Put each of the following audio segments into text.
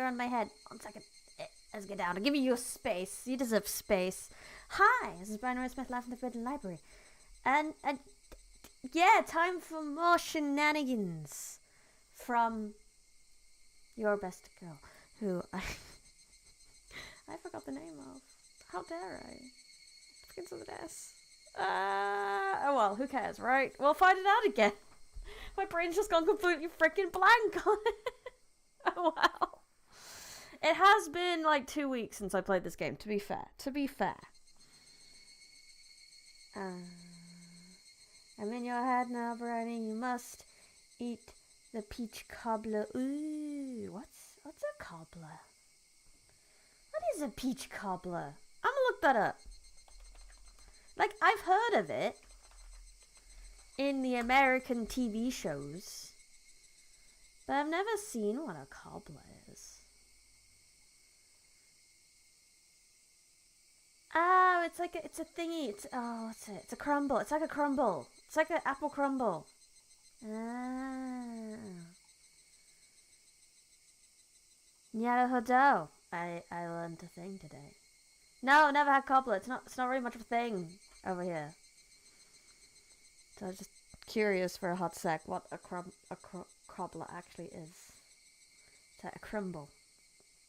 you're on my head. 1 second. Let's get down. I'll give you your space. You deserve space. Hi, this is Brian Roy Smith, live from the Forbidden Library. And yeah, time for more shenanigans from your best girl, who I forgot the name of. How dare I? It begins with an S. Oh well, who cares, right? We'll find it out again. My brain's just gone completely freaking blank on it. Oh wow. It has been like 2 weeks since I played this game, to be fair. I'm in your head now, Brownie. You must eat the peach cobbler. Ooh, what's a cobbler? What is a peach cobbler? I'm gonna look that up. Like, I've heard of it in the American TV shows, but I've never seen what a cobbler is. Oh, it's a thingy. What's it? It's a crumble. It's like a crumble. It's like an apple crumble. Ah. Naruhodo. I learned a thing today. No, never had cobbler. It's not really much of a thing over here. So I was just curious for a hot sec what a cobbler actually is. It's like a crumble,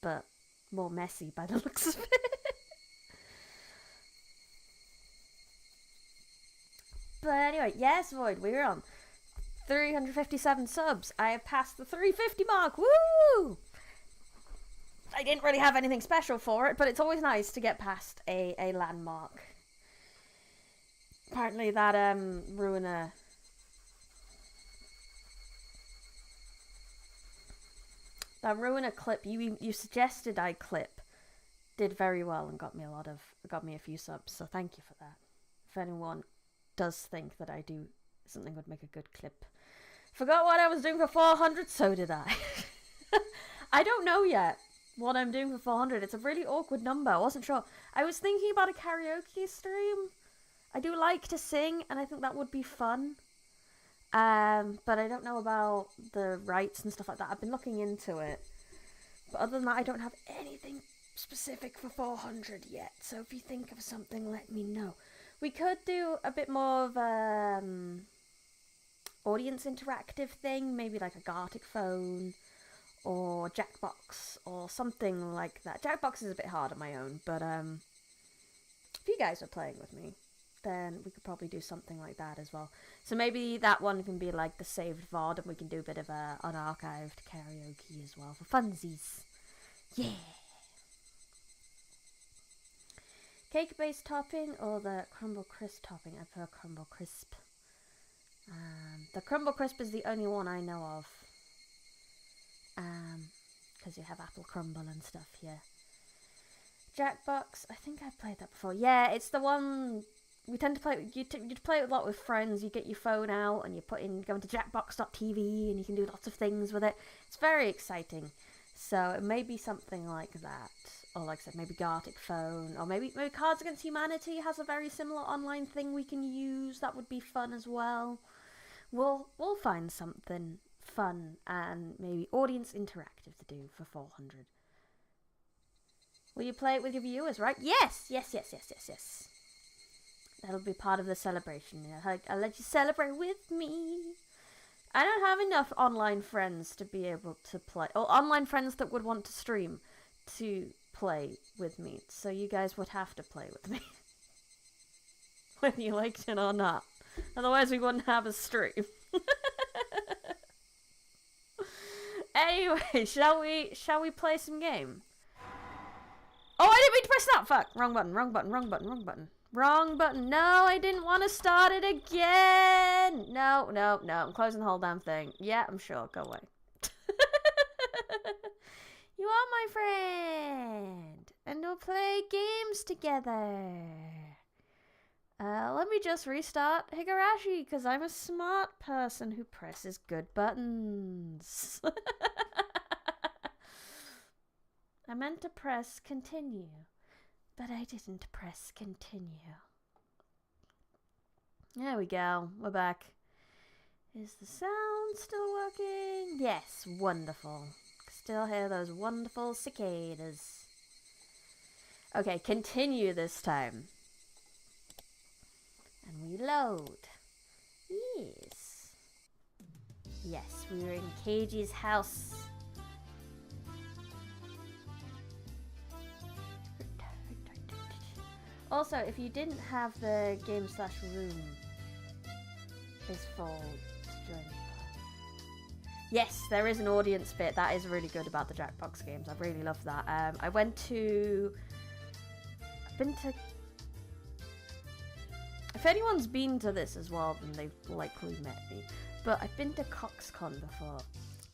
but more messy by the looks of it. But anyway, yes, Void, we're on 357 subs. I have passed the 350 mark. Woo! I didn't really have anything special for it, but it's always nice to get past a landmark. Apparently that Ruiner clip you suggested I clip did very well and got me a few subs, so thank you for that. If anyone does think that I do something would make a good clip. Forgot what I was doing for 400, so did I. I don't know yet what I'm doing for 400. It's a really awkward number. I wasn't sure. I was thinking about a karaoke stream. I do like to sing, and I think that would be fun. But I don't know about the rights and stuff like that. I've been looking into it. But other than that, I don't have anything specific for 400 yet. So if you think of something, let me know. We could do a bit more of audience interactive thing, maybe like a Gartic phone or Jackbox or something like that. Jackbox is a bit hard on my own, but if you guys are playing with me, then we could probably do something like that as well. So maybe that one can be like the saved VOD, and we can do a bit of a unarchived karaoke as well for funsies. Yeah. Cake-based topping or the crumble crisp topping? I prefer crumble crisp. The crumble crisp is the only one I know of. Because you have apple crumble and stuff here. Jackbox, I think I've played that before. Yeah, it's the one we tend to play. You play it a lot with friends. You get your phone out and you go into jackbox.tv and you can do lots of things with it. It's very exciting. So it may be something like that. Or like I said, maybe Gartic phone, or maybe Cards Against Humanity has a very similar online thing we can use. That would be fun as well. We'll find something fun and maybe audience interactive to do for 400. Will you play it with your viewers, right? Yes. That'll be part of the celebration. I'll let you celebrate with me. I don't have enough online friends to be able to play, or online friends that would want to stream to play with me, so you guys would have to play with me whether you liked it or not, otherwise we wouldn't have a stream. Anyway, shall we play some game? Oh, I didn't mean to press that. Fuck, wrong button. No, I didn't want to start it again. No, I'm closing the whole damn thing. Yeah, I'm sure, go away. You are my friend, and we'll play games together. Let me just restart Higurashi, because I'm a smart person who presses good buttons. I meant to press continue, but I didn't press continue. There we go, we're back. Is the sound still working? Yes, wonderful. still hear those wonderful cicadas. Okay, continue this time. And we load. Yes. Yes, we were in Keiji's house. Also, if you didn't have the game/room is full to join. Yes, there is an audience bit. That is really good about the Jackbox games. I really love that. I've been to... If anyone's been to this as well, then they've likely met me. But I've been to CoxCon before.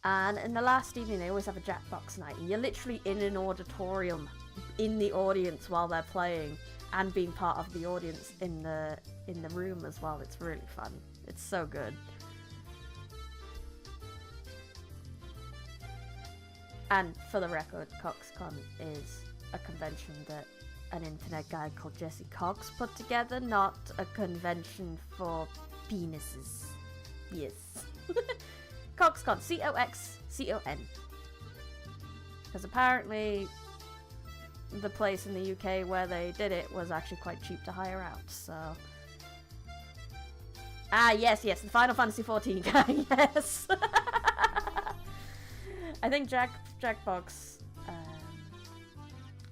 And in the last evening, they always have a Jackbox night. And you're literally in an auditorium, in the audience while they're playing. And being part of the audience in the room as well. It's really fun. It's so good. And for the record, CoxCon is a convention that an internet guy called Jesse Cox put together, not a convention for penises. Yes. CoxCon, CoxCon. Because apparently the place in the UK where they did it was actually quite cheap to hire out, so... Ah, yes, the Final Fantasy XIV guy, yes! I think Jackbox,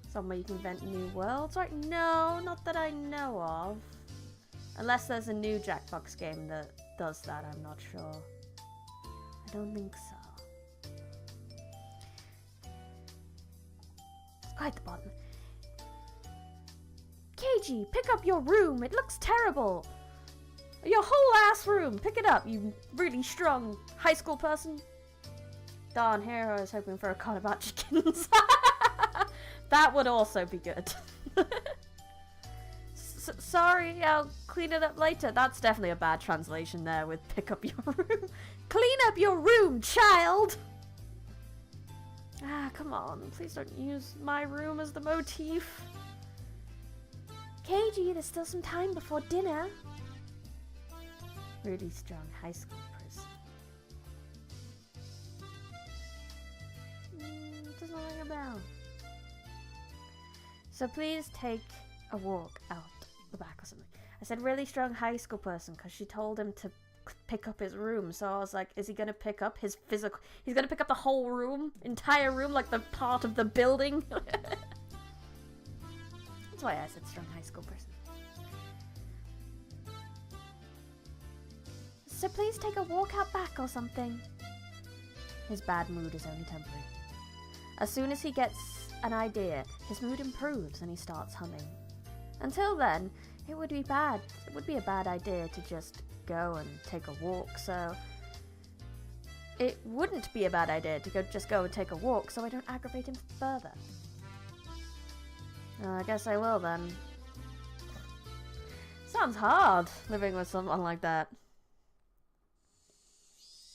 somewhere you can invent new worlds, right? No, not that I know of. Unless there's a new Jackbox game that does that, I'm not sure. I don't think so. It's quite the bottom. Keiji, pick up your room, it looks terrible! Your whole ass room, pick it up, you really strong high school person. Darn, here I was hoping for a con about chickens. That would also be good. Sorry, I'll clean it up later. That's definitely a bad translation there with pick up your room. Clean up your room, child! Ah, come on. Please don't use my room as the motif. Keiji, there's still some time before dinner. Really strong high school person. Doesn't ring a bell. So please take a walk out the back or something. I said really strong high school person because she told him to pick up his room. So I was like, is he going to pick up his physical... He's going to pick up the whole room? Entire room? Like the part of the building? That's why I said strong high school person. So please take a walk out back or something. His bad mood is only temporary. As soon as he gets an idea, his mood improves and he starts humming. Until then, it would be a bad idea to just go and take a walk, so it wouldn't be a bad idea to just go and take a walk so I don't aggravate him further. I guess I will then. Sounds hard, living with someone like that.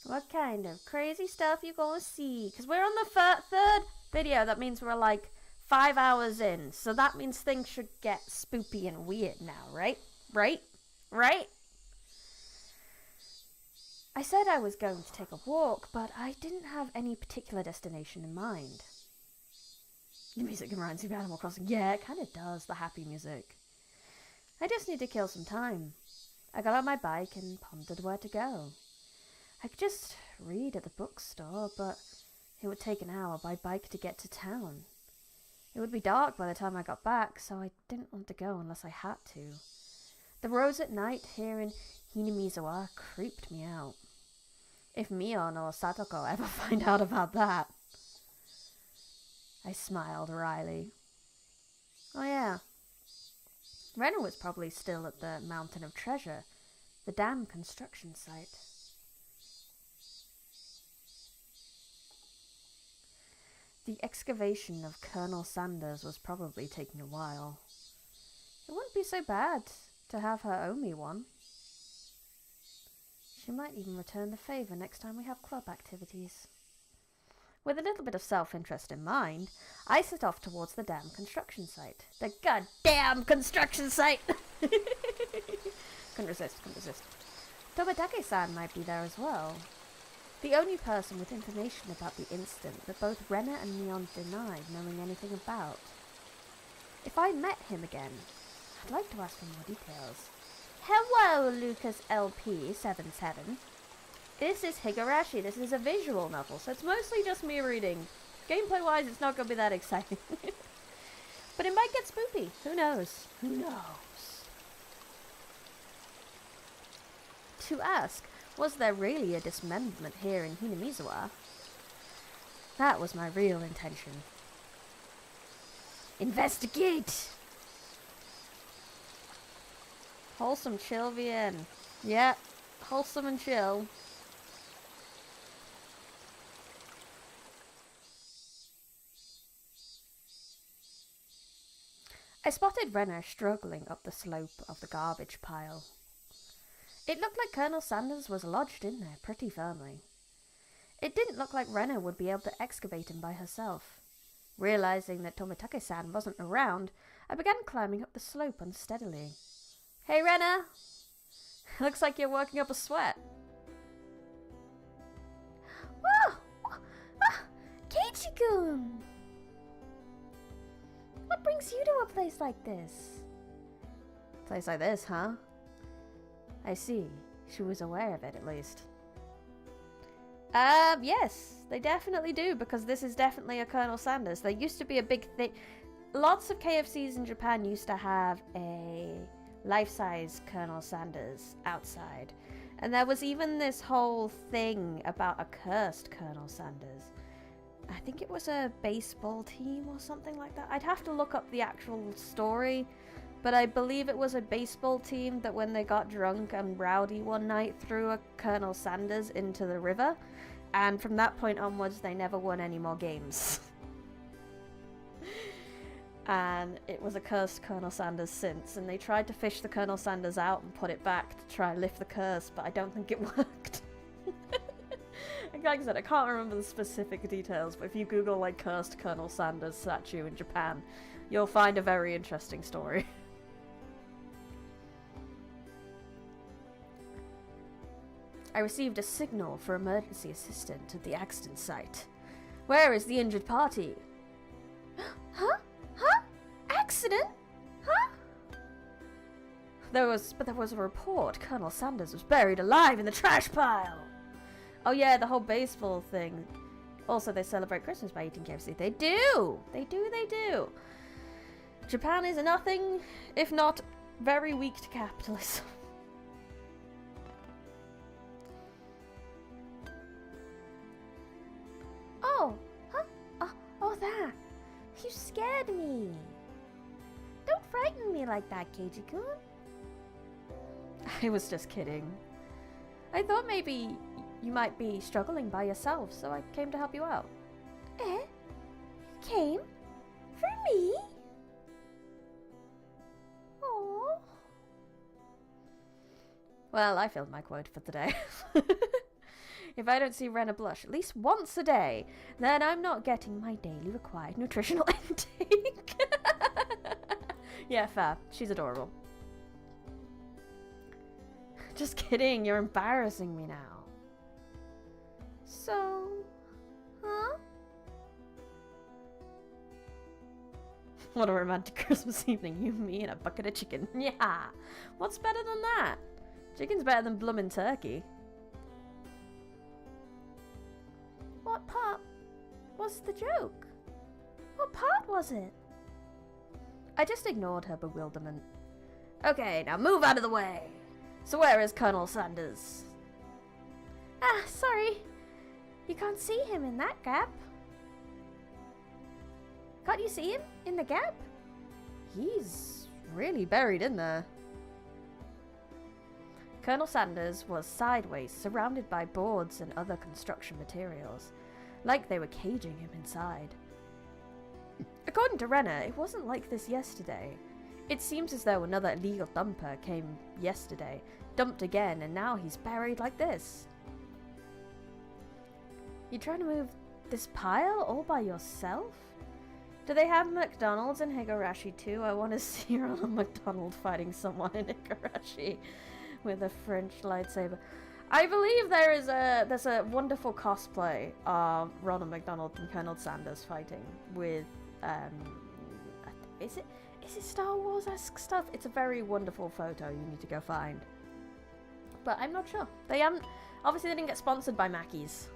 What kind of crazy stuff you gonna see? Because we're on the third video, that means we're like 5 hours in. So that means things should get spoopy and weird now, right? Right? I said I was going to take a walk, but I didn't have any particular destination in mind. The music reminds me of Animal Crossing. Yeah, it kind of does, the happy music. I just need to kill some time. I got on my bike and pondered where to go. I could just read at the bookstore, but it would take an hour by bike to get to town. It would be dark by the time I got back, so I didn't want to go unless I had to. The roads at night here in Hinamizawa creeped me out. If Mion or Satoko ever find out about that. I smiled wryly. Oh yeah. Renna was probably still at the Mountain of Treasure, the dam construction site. The excavation of Colonel Sanders was probably taking a while. It wouldn't be so bad to have her owe me one. She might even return the favour next time we have club activities. With a little bit of self-interest in mind, I set off towards the dam construction site. The goddamn construction site! Couldn't resist. Tobedake-san might be there as well. The only person with information about the incident that both Renner and Neon denied knowing anything about. If I met him again, I'd like to ask for more details. Hello, Lucas LP77. This is Higurashi. This is a visual novel, so it's mostly just me reading. Gameplay-wise, it's not going to be that exciting. But it might get spoopy. Who knows? Who knows? To ask, was there really a dismemberment here in Hinamizawa? That was my real intention. Investigate! Wholesome chill VN. Yeah, wholesome and chill. I spotted Renner struggling up the slope of the garbage pile. It looked like Colonel Sanders was lodged in there pretty firmly. It didn't look like Renner would be able to excavate him by herself. Realizing that Tomitake-san wasn't around, I began climbing up the slope unsteadily. Hey Renner! Looks like you're working up a sweat. Whoa! Keiichi-kun! What brings you to a place like this? Place like this, huh? I see. She was aware of it, at least. Yes, they definitely do, because this is definitely a Colonel Sanders. There used to be a big thing. Lots of KFCs in Japan used to have a life-size Colonel Sanders outside. And there was even this whole thing about a cursed Colonel Sanders. I think it was a baseball team or something like that. I'd have to look up the actual story, but I believe it was a baseball team that when they got drunk and rowdy one night threw a Colonel Sanders into the river, and from that point onwards they never won any more games. And it was a cursed Colonel Sanders since, and they tried to fish the Colonel Sanders out and put it back to try and lift the curse, but I don't think it worked. Like I said, I can't remember the specific details, but if you Google like cursed Colonel Sanders statue in Japan, you'll find a very interesting story. I received a signal for emergency assistance at the accident site. Where is the injured party? Huh? Huh? Accident? Huh? There was a report. Colonel Sanders was buried alive in the trash pile. Oh yeah, the whole baseball thing. Also, they celebrate Christmas by eating KFC. They do! They do! Japan is nothing if not very weak to capitalism. Oh! Huh? Oh, that! You scared me! Don't frighten me like that, Keiichi-kun. I was just kidding. I thought maybe you might be struggling by yourself, so I came to help you out. Eh? Came? For me? Oh. Well, I filled my quota for today. If I don't see Renna blush at least once a day, then I'm not getting my daily required nutritional intake. Yeah, fair. She's adorable. Just kidding, you're embarrassing me now. So, huh? What a romantic Christmas evening, you, me, and a bucket of chicken. Yeah, what's better than that? Chicken's better than bloomin' turkey. What part was the joke? What part was it? I just ignored her bewilderment. Okay, now move out of the way. So where is Colonel Sanders? Ah, sorry. You can't see him in that gap. Can't you see him in the gap? He's really buried in there. Colonel Sanders was sideways, surrounded by boards and other construction materials, like they were caging him inside. According to Renner, it wasn't like this yesterday. It seems as though another illegal dumper came yesterday, dumped again, and now he's buried like this. You trying to move this pile all by yourself? Do they have McDonald's in Higurashi too? I want to see Ronald McDonald fighting someone in Higurashi with a French lightsaber. I believe there's a wonderful cosplay of Ronald McDonald and Colonel Sanders fighting with is it Star Wars-esque stuff? It's a very wonderful photo you need to go find. But I'm not sure. They didn't get sponsored by Mackey's.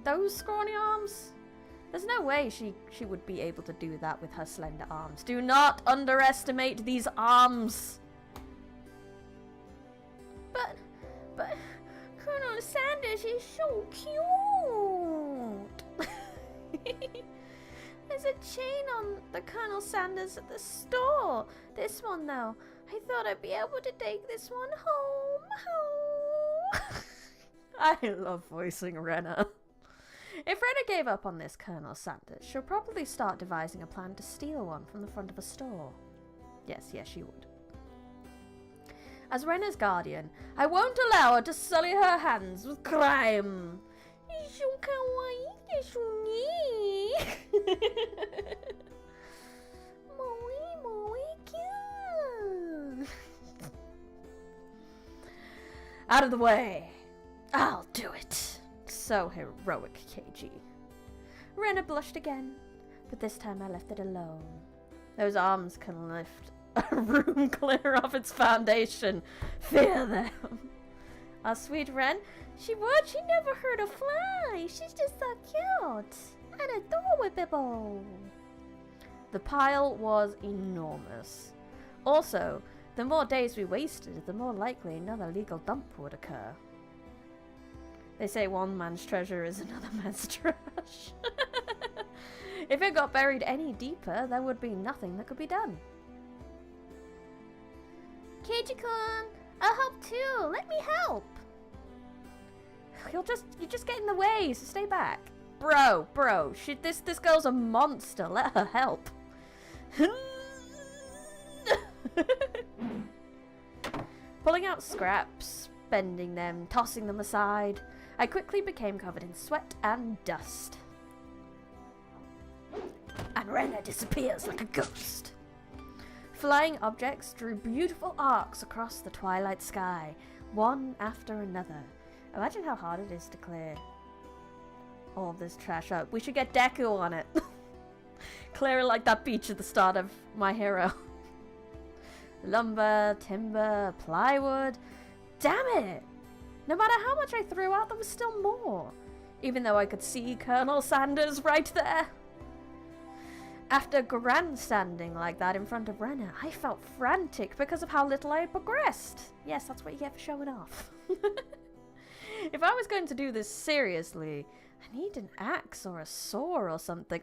Those scrawny arms? There's no way she would be able to do that with her slender arms. Do not underestimate these arms. But Colonel Sanders is so cute. There's a chain on the Colonel Sanders at the store. This one though, I thought I'd be able to take this one home. I love voicing Renna. If Renna gave up on this Colonel Sanders, she'll probably start devising a plan to steal one from the front of a store. Yes, she would. As Renna's guardian, I won't allow her to sully her hands with crime. So kawaii desu ni. Moi cute. Out of the way. I'll do it. So heroic, KG. Renna blushed again, but this time I left it alone. Those arms can lift a room clear of its foundation. Fear them. Our sweet Ren, she would. She never hurt a fly. She's just so cute and adorable. The pile was enormous. Also, the more days we wasted, the more likely another legal dump would occur. They say one man's treasure is another man's trash. If it got buried any deeper, there would be nothing that could be done. Keiji-kun, I'll help too. Let me help. You just get in the way, so stay back. Bro, this girl's a monster. Let her help. Pulling out scraps, bending them, tossing them aside, I quickly became covered in sweat and dust. And Renna disappears like a ghost. Flying objects drew beautiful arcs across the twilight sky, one after another. Imagine how hard it is to clear all of this trash up. We should get Deku on it. Clear it like that beach at the start of My Hero. Lumber, timber, plywood. Damn it! No matter how much I threw out, there was still more. Even though I could see Colonel Sanders right there. After grandstanding like that in front of Renna, I felt frantic because of how little I had progressed. Yes, that's what you get for showing off. If I was going to do this seriously, I need an axe or a saw or something.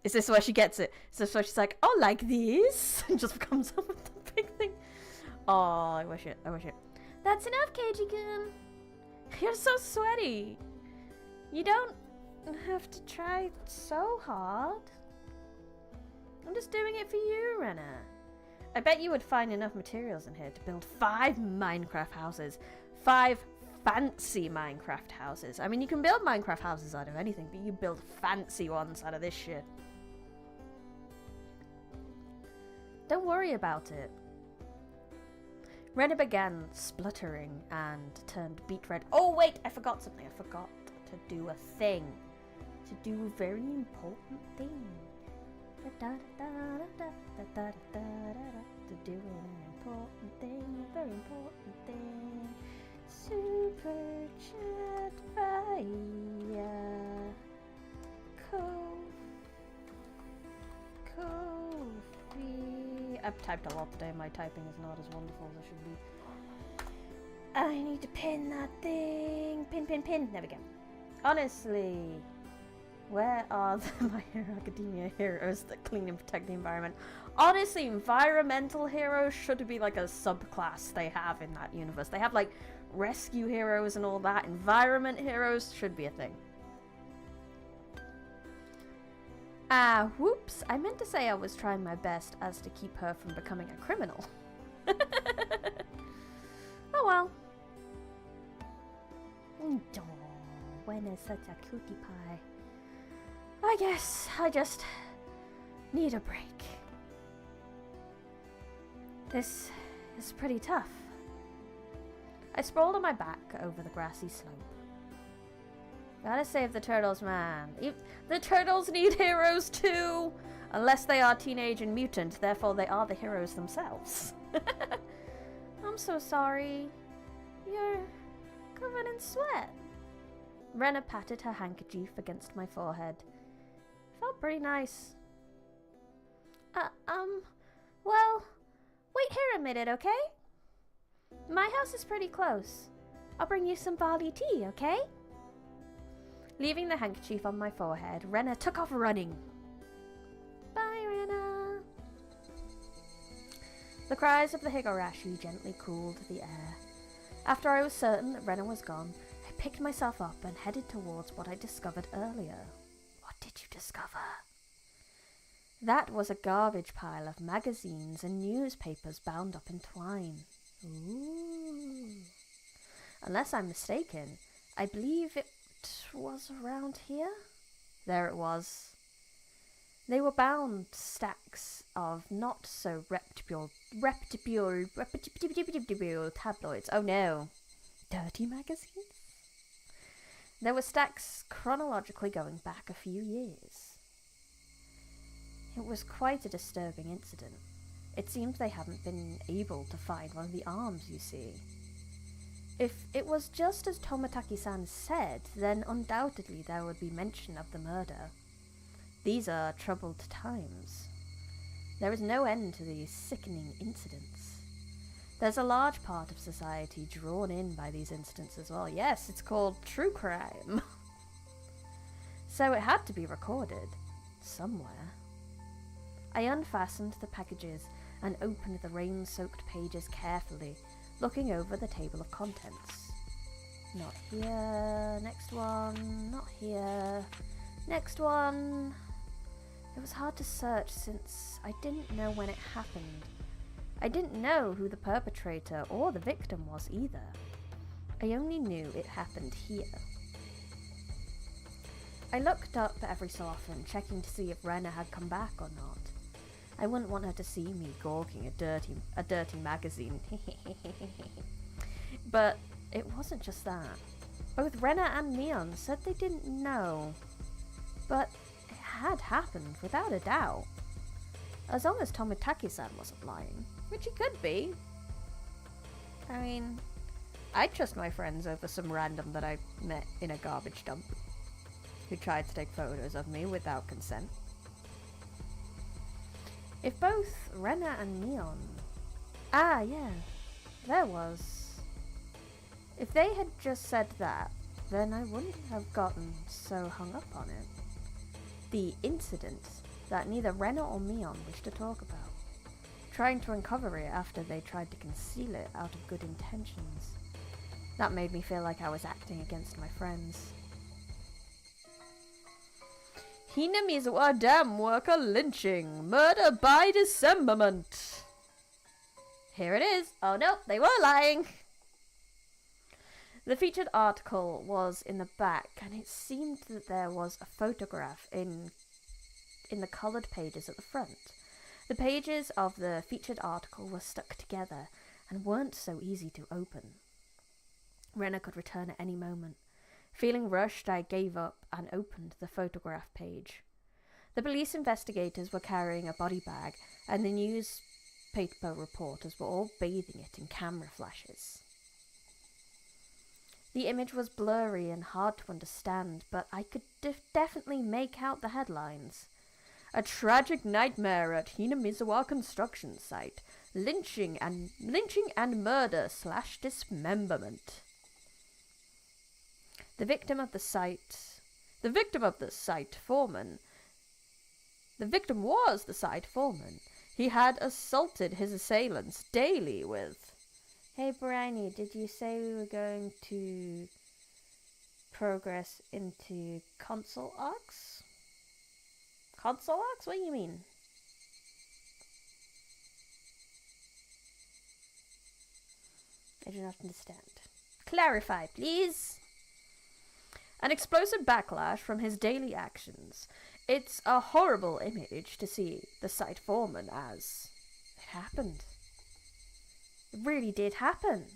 Is this where she gets it? Is this where she's like, oh, like this? And just comes up with the big thing. Oh, I wish it. That's enough, Keiji-kun. You're so sweaty. You don't have to try so hard. I'm just doing it for you, Renna. I bet you would find enough materials in here to build 5 Minecraft houses. 5 fancy Minecraft houses. I mean, you can build Minecraft houses out of anything, but you build fancy ones out of this shit. Don't worry about it. Renna began spluttering and turned beet red. Oh wait, I forgot something. I forgot to do a thing. To do a very important thing. To do an important thing, a very important thing. Super chat via Kofi. I've typed a lot today. My typing is not as wonderful as it should be. I need to pin that thing. Pin. There we go. Honestly, where are My Hero Academia heroes that clean and protect the environment? Honestly, environmental heroes should be like a subclass they have in that universe. They have like rescue heroes and all that. Environment heroes should be a thing. Whoops. I meant to say I was trying my best as to keep her from becoming a criminal. Oh well. When is such a cutie pie? I guess I just need a break. This is pretty tough, I sprawled on my back over the grassy slope. Gotta save the turtles, man. The turtles need heroes too! Unless they are teenage and mutant, therefore they are the heroes themselves. I'm so sorry. You're covered in sweat. Rena patted her handkerchief against my forehead. Felt pretty nice. Well, wait here a minute, okay? My house is pretty close. I'll bring you some barley tea, okay? Leaving the handkerchief on my forehead, Rena took off running. Bye, Rena. The cries of the Higurashi gently cooled the air. After I was certain that Rena was gone, I picked myself up and headed towards what I discovered earlier. What did you discover? That was a garbage pile of magazines and newspapers bound up in twine. Ooh. Unless I'm mistaken, I believe it was around here. There it was. They were bound stacks of not so reputable tabloids. Oh no. Dirty magazines? There were stacks chronologically going back a few years. It was quite a disturbing incident. It seemed they hadn't been able to find one of the arms, you see. If it was just as Tomotaki-san said, then undoubtedly there would be mention of the murder. These are troubled times. There is no end to these sickening incidents. There's a large part of society drawn in by these incidents as well. Yes, it's called true crime. So it had to be recorded somewhere. I unfastened the packages and opened the rain-soaked pages carefully, looking over the table of contents. Not here, next one, not here, next one. It was hard to search since I didn't know when it happened. I didn't know who the perpetrator or the victim was either. I only knew it happened here. I looked up every so often, checking to see if Rena had come back or not. I wouldn't want her to see me gawking a dirty magazine. But it wasn't just that. Both Rena and Mion said they didn't know. But it had happened, without a doubt. As long as Tomotaki-san wasn't lying, which he could be. I mean, I'd trust my friends over some random that I met in a garbage dump, who tried to take photos of me without consent. If both Rena and Mion... Ah, yeah, there was. If they had just said that, then I wouldn't have gotten so hung up on it. The incident that neither Rena or Mion wished to talk about. Trying to uncover it after they tried to conceal it out of good intentions. That made me feel like I was acting against my friends. Hinamizawa dam worker lynching. Murder by dismemberment. Here it is. Oh no, they were lying. The featured article was in the back, and it seemed that there was a photograph in the coloured pages at the front. The pages of the featured article were stuck together and weren't so easy to open. Rena could return at any moment. Feeling rushed, I gave up and opened the photograph page. The police investigators were carrying a body bag, and the newspaper reporters were all bathing it in camera flashes. The image was blurry and hard to understand, but I could definitely make out the headlines. A tragic nightmare at Hinamizawa construction site. Lynching and murder / dismemberment. The victim was the site foreman. He had assaulted his assailants daily with... Hey, Briny, did you say we were going to progress into console arcs? Console arcs? What do you mean? I do not understand. Clarify, please. An explosive backlash from his daily actions. It's a horrible image to see the site foreman as... It happened. It really did happen.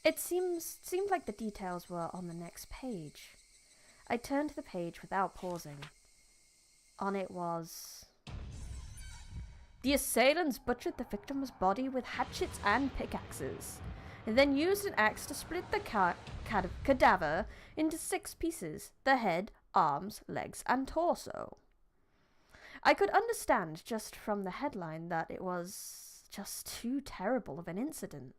It seemed like the details were on the next page. I turned to the page without pausing. On it was... The assailants butchered the victim's body with hatchets and pickaxes, and then used an axe to split the cadaver into 6 pieces: the head, arms, legs, and torso. I could understand just from the headline that it was just too terrible of an incident.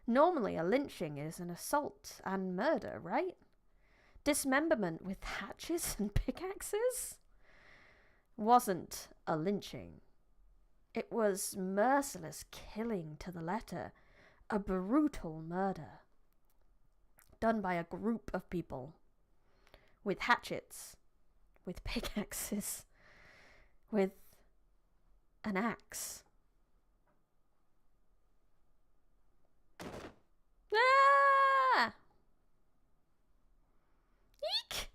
Normally a lynching is an assault and murder, right? Dismemberment with hatchets and pickaxes wasn't a lynching. It was merciless killing to the letter, a brutal murder done by a group of people with hatchets, with pickaxes, with an axe. Ah! Eek!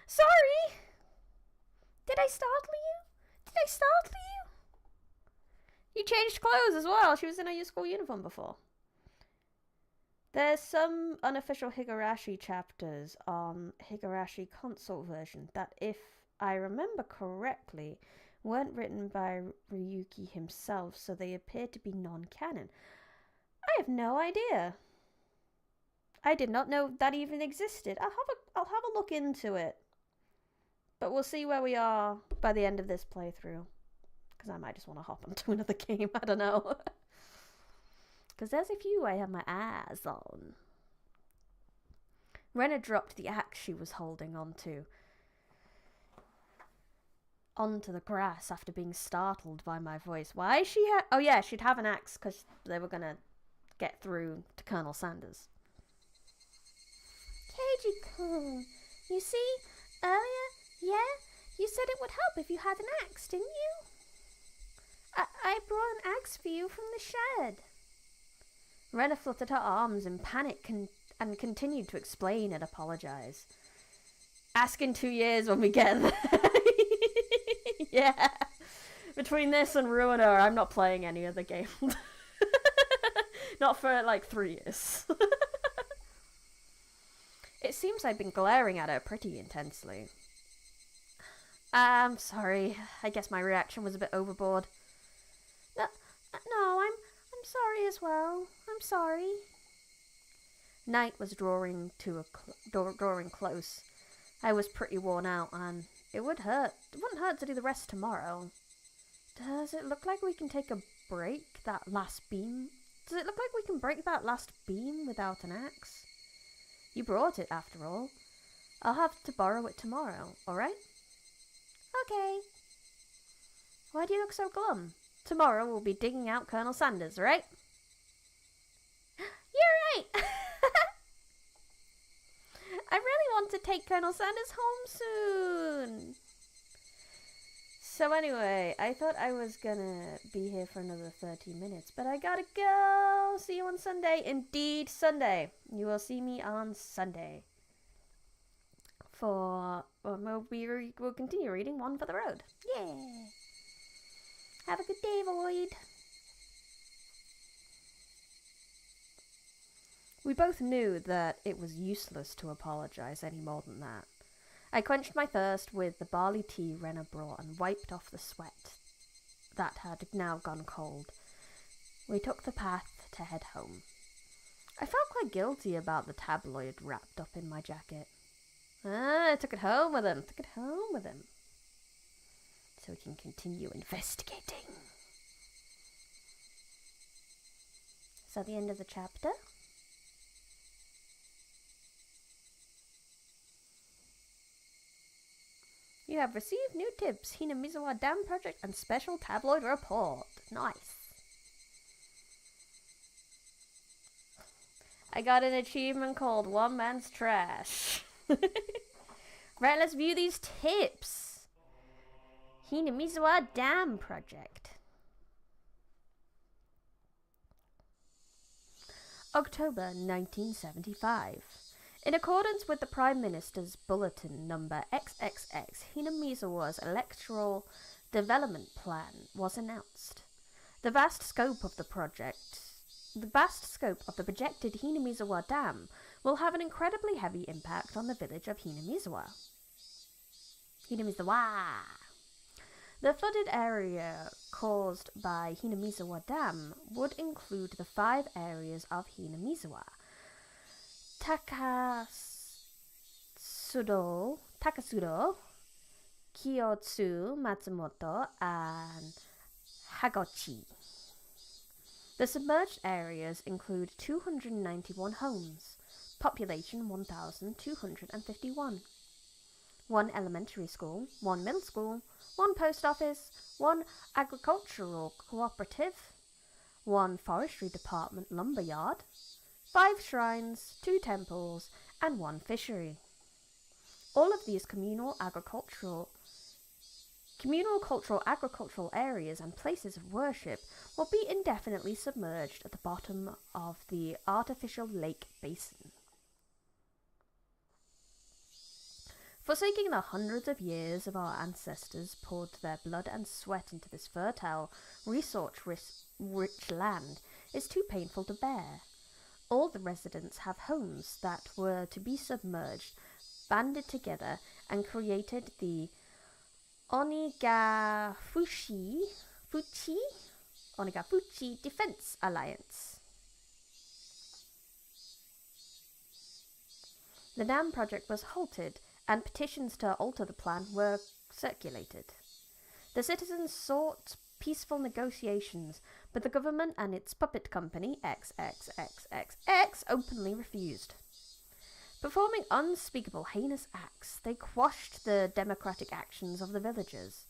Sorry! Did I startle you? Did I startle you? You changed clothes as well. She was in her school uniform before. There's some unofficial Higurashi chapters on Higurashi console version that, if I remember correctly, weren't written by Ryuki himself, so they appear to be non-canon. I have no idea. I did not know that even existed. I'll have a look into it. But we'll see where we are by the end of this playthrough. Because I might just want to hop onto another game. I don't know. Because there's a few I have my eyes on. Rena dropped the axe she was holding onto the grass after being startled by my voice. Why is she oh yeah, she'd have an axe because they were going to get through to Colonel Sanders. Keiji-kun, you see, earlier, you said it would help if you had an axe, didn't you? I brought an axe for you from the shed. Rena fluttered her arms in panic and continued to explain and apologize. Ask in 2 years when we get there. Yeah. Between this and Ruiner, I'm not playing any other game. Not for like 3 years. It seems I've been glaring at her pretty intensely. I'm sorry. I guess my reaction was a bit overboard. No, I'm sorry as well. I'm sorry. Night was drawing close. I was pretty worn out, and it wouldn't hurt to do the rest tomorrow. Does it look like we can take a break that last beam? Does it look like we can break that last beam without an axe? You brought it, after all. I'll have to borrow it tomorrow, alright? Okay. Why do you look so glum? Tomorrow we'll be digging out Colonel Sanders, right? You're right! I really want to take Colonel Sanders home soon. So anyway, I thought I was gonna be here for another 30 minutes, but I gotta go. See you on Sunday. Indeed, Sunday. You will see me on Sunday. We'll continue reading One for the Road. Yeah. Have a good day, Void. We both knew that it was useless to apologize any more than that. I quenched my thirst with the barley tea Rena brought and wiped off the sweat that had now gone cold. We took the path to head home. I felt quite guilty about the tabloid wrapped up in my jacket. I took it home with him. So we can continue investigating. Is that the end of the chapter? You have received new tips, Hinamizawa Dam Project and Special Tabloid Report. Nice. I got an achievement called One Man's Trash. Right, let's view these tips. Hinamizawa Dam Project. October 1975. In accordance with the Prime Minister's Bulletin number XXX, Hinamizawa's electoral development plan was announced. The vast scope of the project the vast scope of the projected Hinamizawa Dam will have an incredibly heavy impact on the village of Hinamizawa. The flooded area caused by Hinamizawa Dam would include the 5 areas of Hinamizawa: Takasudo, Kyotsu, Matsumoto, and Hagochi. The submerged areas include 291 homes, population 1,251, 1 elementary school, 1 middle school, 1 post office, 1 agricultural cooperative, 1 forestry department lumber yard, 5 shrines, 2 temples, and 1 fishery. All of these communal cultural agricultural areas and places of worship will be indefinitely submerged at the bottom of the artificial lake basin. Forsaking the hundreds of years of our ancestors poured their blood and sweat into this fertile, resource-rich land is too painful to bear. All the residents have homes that were to be submerged, banded together, and created the Onigafuchi Defense Alliance. The dam project was halted, and petitions to alter the plan were circulated. The citizens sought peaceful negotiations, but the government and its puppet company, XXXXX, openly refused. Performing unspeakable heinous acts, they quashed the democratic actions of the villagers.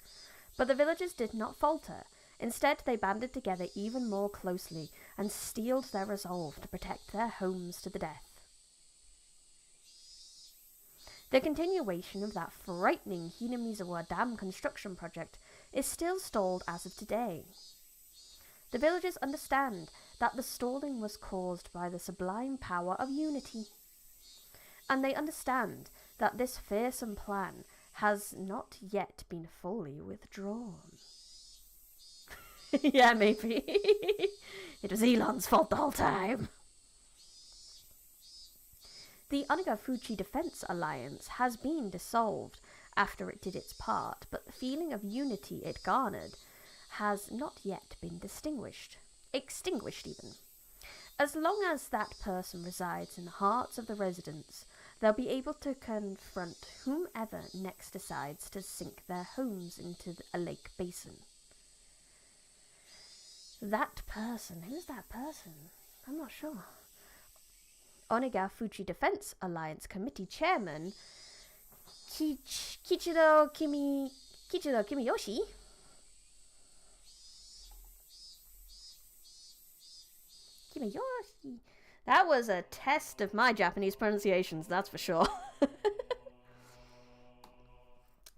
But the villagers did not falter. Instead, they banded together even more closely and steeled their resolve to protect their homes to the death. The continuation of that frightening Hinamizawa Dam construction project is still stalled as of today. The villagers understand that the stalling was caused by the sublime power of unity. And they understand that this fearsome plan has not yet been fully withdrawn. Yeah, maybe. It was Elon's fault the whole time. The Onigafuchi Defense Alliance has been dissolved after it did its part, but the feeling of unity it garnered has not yet been extinguished even. As long as that person resides in the hearts of the residents, they'll be able to confront whomever next decides to sink their homes into a lake basin. That person, who's that person? I'm not sure. Onigafuchi Defense Alliance Committee Chairman Kichiro Kimiyoshi That was a test of my Japanese pronunciations, that's for sure.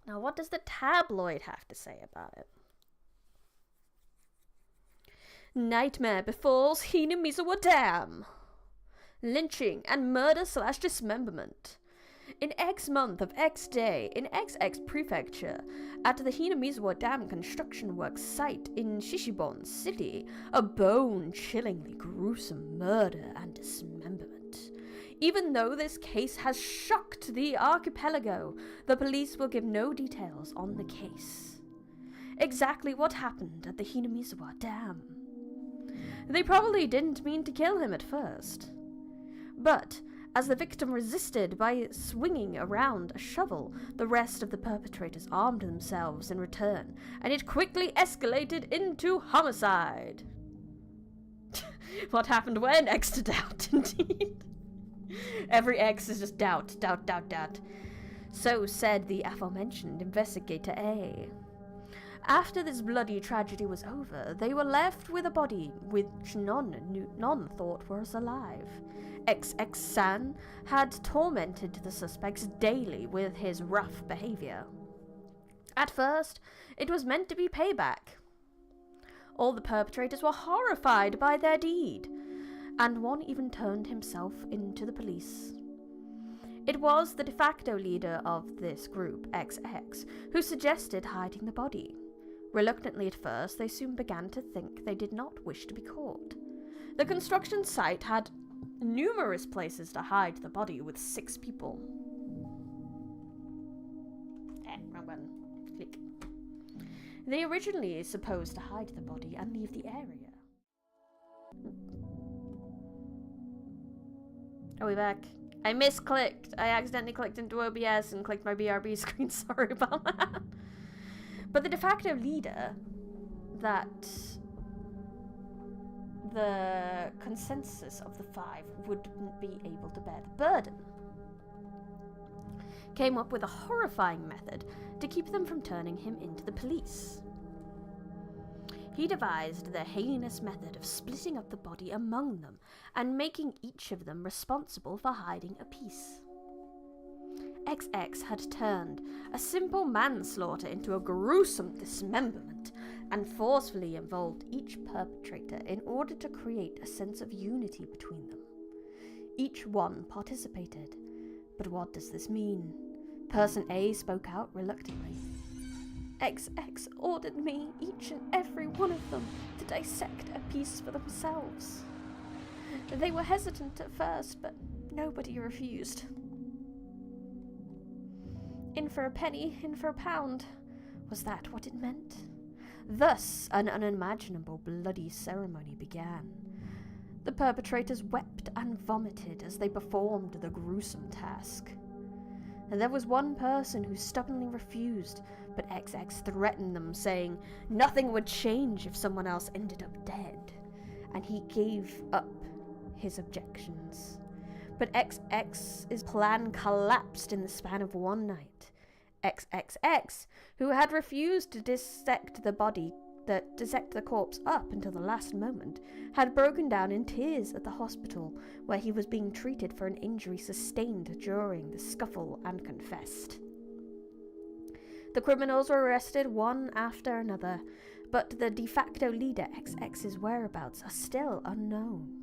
Now, what does the tabloid have to say about it? Nightmare befalls Hinamizawa Dam. Lynching and murder/dismemberment. In X month of X day in XX prefecture, at the Hinamizawa Dam construction works site in Shishibon City, a bone-chillingly gruesome murder and dismemberment. Even though this case has shocked the archipelago, the police will give no details on the case. Exactly what happened at the Hinamizawa Dam? They probably didn't mean to kill him at first. But, as the victim resisted by swinging around a shovel, the rest of the perpetrators armed themselves in return, and it quickly escalated into homicide. What happened where? Next to doubt, indeed. Every X is just doubt. So said the aforementioned Investigator A. After this bloody tragedy was over, they were left with a body which none thought was alive. XX-san had tormented the suspects daily with his rough behavior. At first, it was meant to be payback. All the perpetrators were horrified by their deed, and one even turned himself into the police. It was the de facto leader of this group, XX, who suggested hiding the body. Reluctantly at first, they soon began to think they did not wish to be caught. The construction site had numerous places to hide the body, with 6 people. Wrong button. Click. They originally supposed to hide the body and leave the area. Are we back? I misclicked. I accidentally clicked into OBS and clicked my BRB screen. Sorry about that. But the de facto leader that the consensus of the 5 wouldn't be able to bear the burden came up with a horrifying method to keep them from turning him into the police. He devised the heinous method of splitting up the body among them and making each of them responsible for hiding a piece. XX had turned a simple manslaughter into a gruesome dismemberment and forcefully involved each perpetrator in order to create a sense of unity between them. Each one participated. But what does this mean? Person A spoke out reluctantly. XX ordered me, each and every one of them, to dissect a piece for themselves. They were hesitant at first, but nobody refused. In for a penny, in for a pound. Was that what it meant? Thus, an unimaginable bloody ceremony began. The perpetrators wept and vomited as they performed the gruesome task. And there was one person who stubbornly refused, but XX threatened them, saying nothing would change if someone else ended up dead, and he gave up his objections. But XX's plan collapsed in the span of one night. XXX, who had refused to dissect the corpse up until the last moment, had broken down in tears at the hospital where he was being treated for an injury sustained during the scuffle and confessed. The criminals were arrested one after another, but the de facto leader XX's whereabouts are still unknown.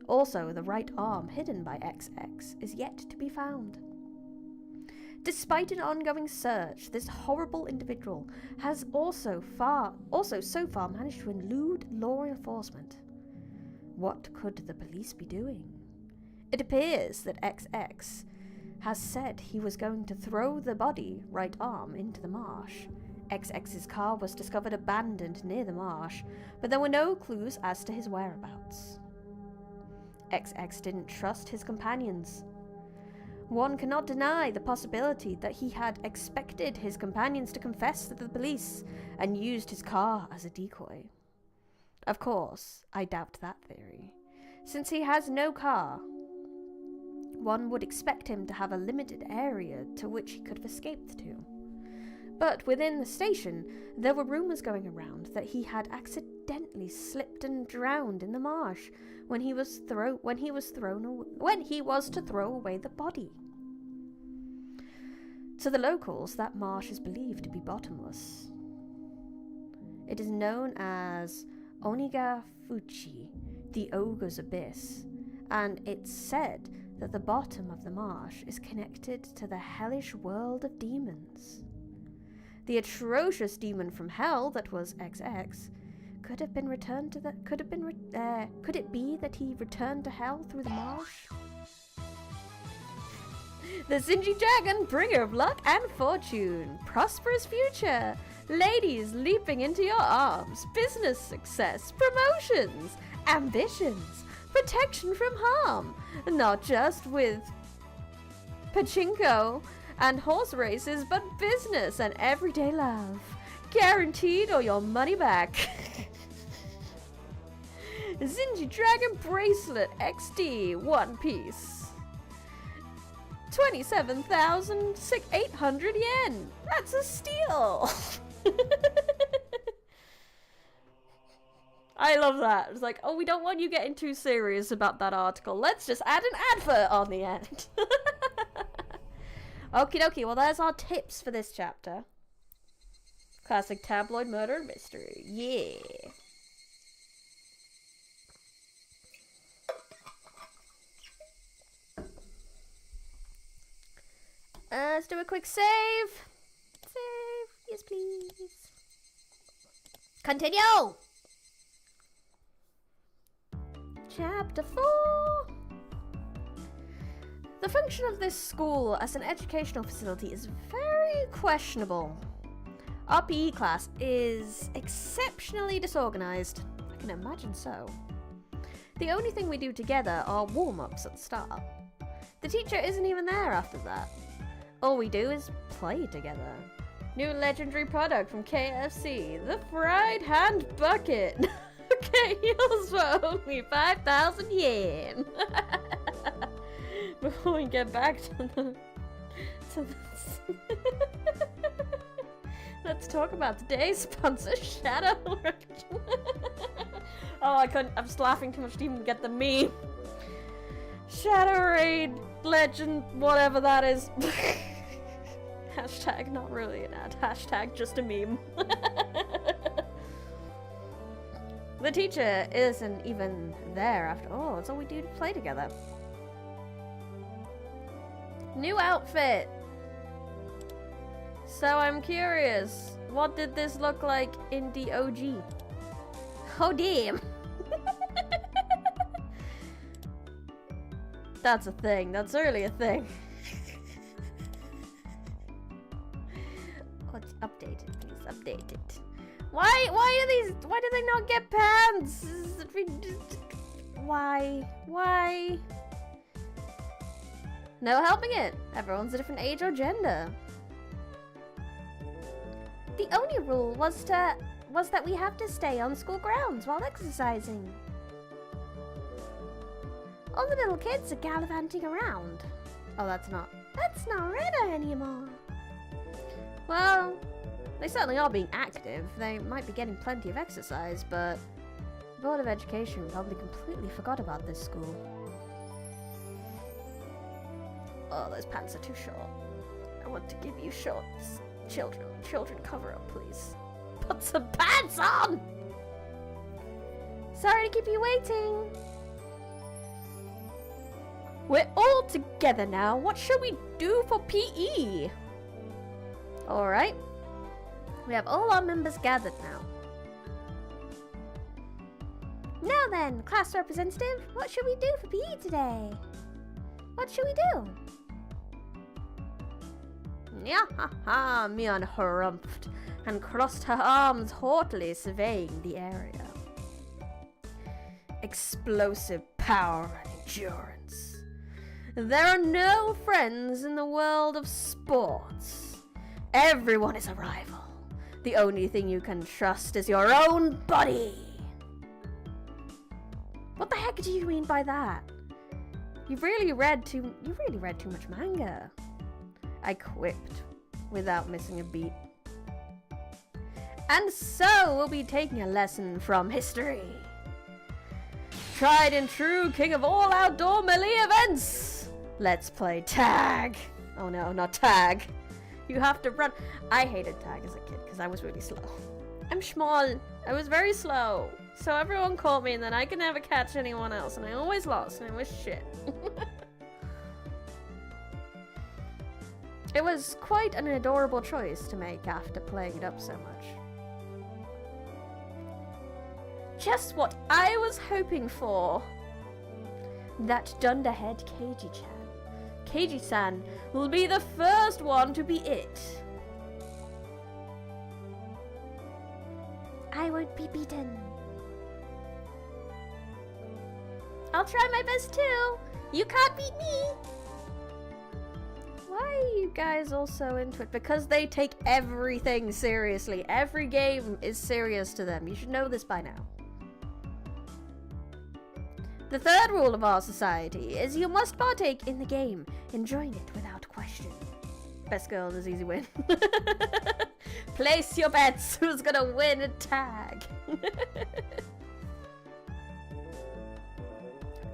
Also, the right arm hidden by XX is yet to be found. Despite an ongoing search, this horrible individual has also so far managed to elude law enforcement. What could the police be doing? It appears that XX has said he was going to throw the body, right arm, into the marsh. XX's car was discovered abandoned near the marsh, but there were no clues as to his whereabouts. XX didn't trust his companions. One cannot deny the possibility that he had expected his companions to confess to the police and used his car as a decoy. Of course, I doubt that theory. Since he has no car, one would expect him to have a limited area to which he could have escaped to. But within the station, there were rumors going around that he had accidentally slipped and drowned in the marsh when he was to throw away the body. To the locals, that marsh is believed to be bottomless. It is known as Onigafuchi, the ogre's abyss, and it's said that the bottom of the marsh is connected to the hellish world of demons. The atrocious demon from hell that was XX could it be that he returned to hell through the marsh? The Zinji Dragon, bringer of luck and fortune, prosperous future, ladies leaping into your arms, business success, promotions, ambitions, protection from harm, not just with pachinko and horse races, but business and everyday love, guaranteed or your money back. Zinji Dragon Bracelet XD, one piece. 27,800 yen. That's a steal. I love that. It's like, oh, we don't want you getting too serious about that article. Let's just add an advert on the end. Okie dokie, well there's our tips for this chapter. Classic tabloid murder and mystery. Yeah. Let's do a quick save. Save. Yes, please. Continue. Chapter 4. The function of this school as an educational facility is very questionable. Our PE class is exceptionally disorganized. I can imagine so. The only thing we do together are warm-ups at the start. The teacher isn't even there after that. All we do is play together. New legendary product from KFC, the fried hand bucket. Okay, yours for only 5,000 yen. Before we get back to the let's talk about today's sponsor, Shadow. Oh, I was laughing too much to even get the meme. Shadow Raid Legend, whatever that is. Hashtag not really an ad. Hashtag just a meme. The teacher isn't even there after all. It's all we do to play together. New outfit. So I'm curious, what did this look like in the OG? Oh damn. That's a thing. That's really a thing. Let's update it, please. Update it. Why do they not get pants? Why? No helping it. Everyone's a different age or gender. The only rule was that we have to stay on school grounds while exercising. All the little kids are gallivanting around. Oh, that's not Rena anymore. Well, they certainly are being active. They might be getting plenty of exercise, but the Board of Education probably completely forgot about this school. Oh, those pants are too short. I want to give you shorts. Children, cover up, please. Put some pants on! Sorry to keep you waiting. We're all together now. What should we do for PE? Alright. We have all our members gathered now. Now then, class representative, what should we do for PE today? What should we do? Nyahaha, Mian harumphed and crossed her arms haughtily, surveying the area. Explosive power and endurance. There are no friends in the world of sports. Everyone is a rival. The only thing you can trust is your own body. What the heck do you mean by that? You really read too much manga. I quipped, without missing a beat. And so we'll be taking a lesson from history. Tried and true king of all outdoor melee events. Let's play tag. Oh no, not tag. You have to run. I hated tag as a kid because I was really slow. I'm small. I was very slow. So everyone caught me and then I could never catch anyone else. And I always lost and it was shit. It was quite an adorable choice to make after playing it up so much. Just what I was hoping for. That dunderhead Keiji-chan. Keiji-san will be the first one to be it. I won't be beaten. I'll try my best too. You can't beat me. Why are you guys all so into it? Because they take everything seriously. Every game is serious to them. You should know this by now. The third rule of our society is you must partake in the game, enjoying it without question. Best girl is easy win. Place your bets. Who's gonna win a tag?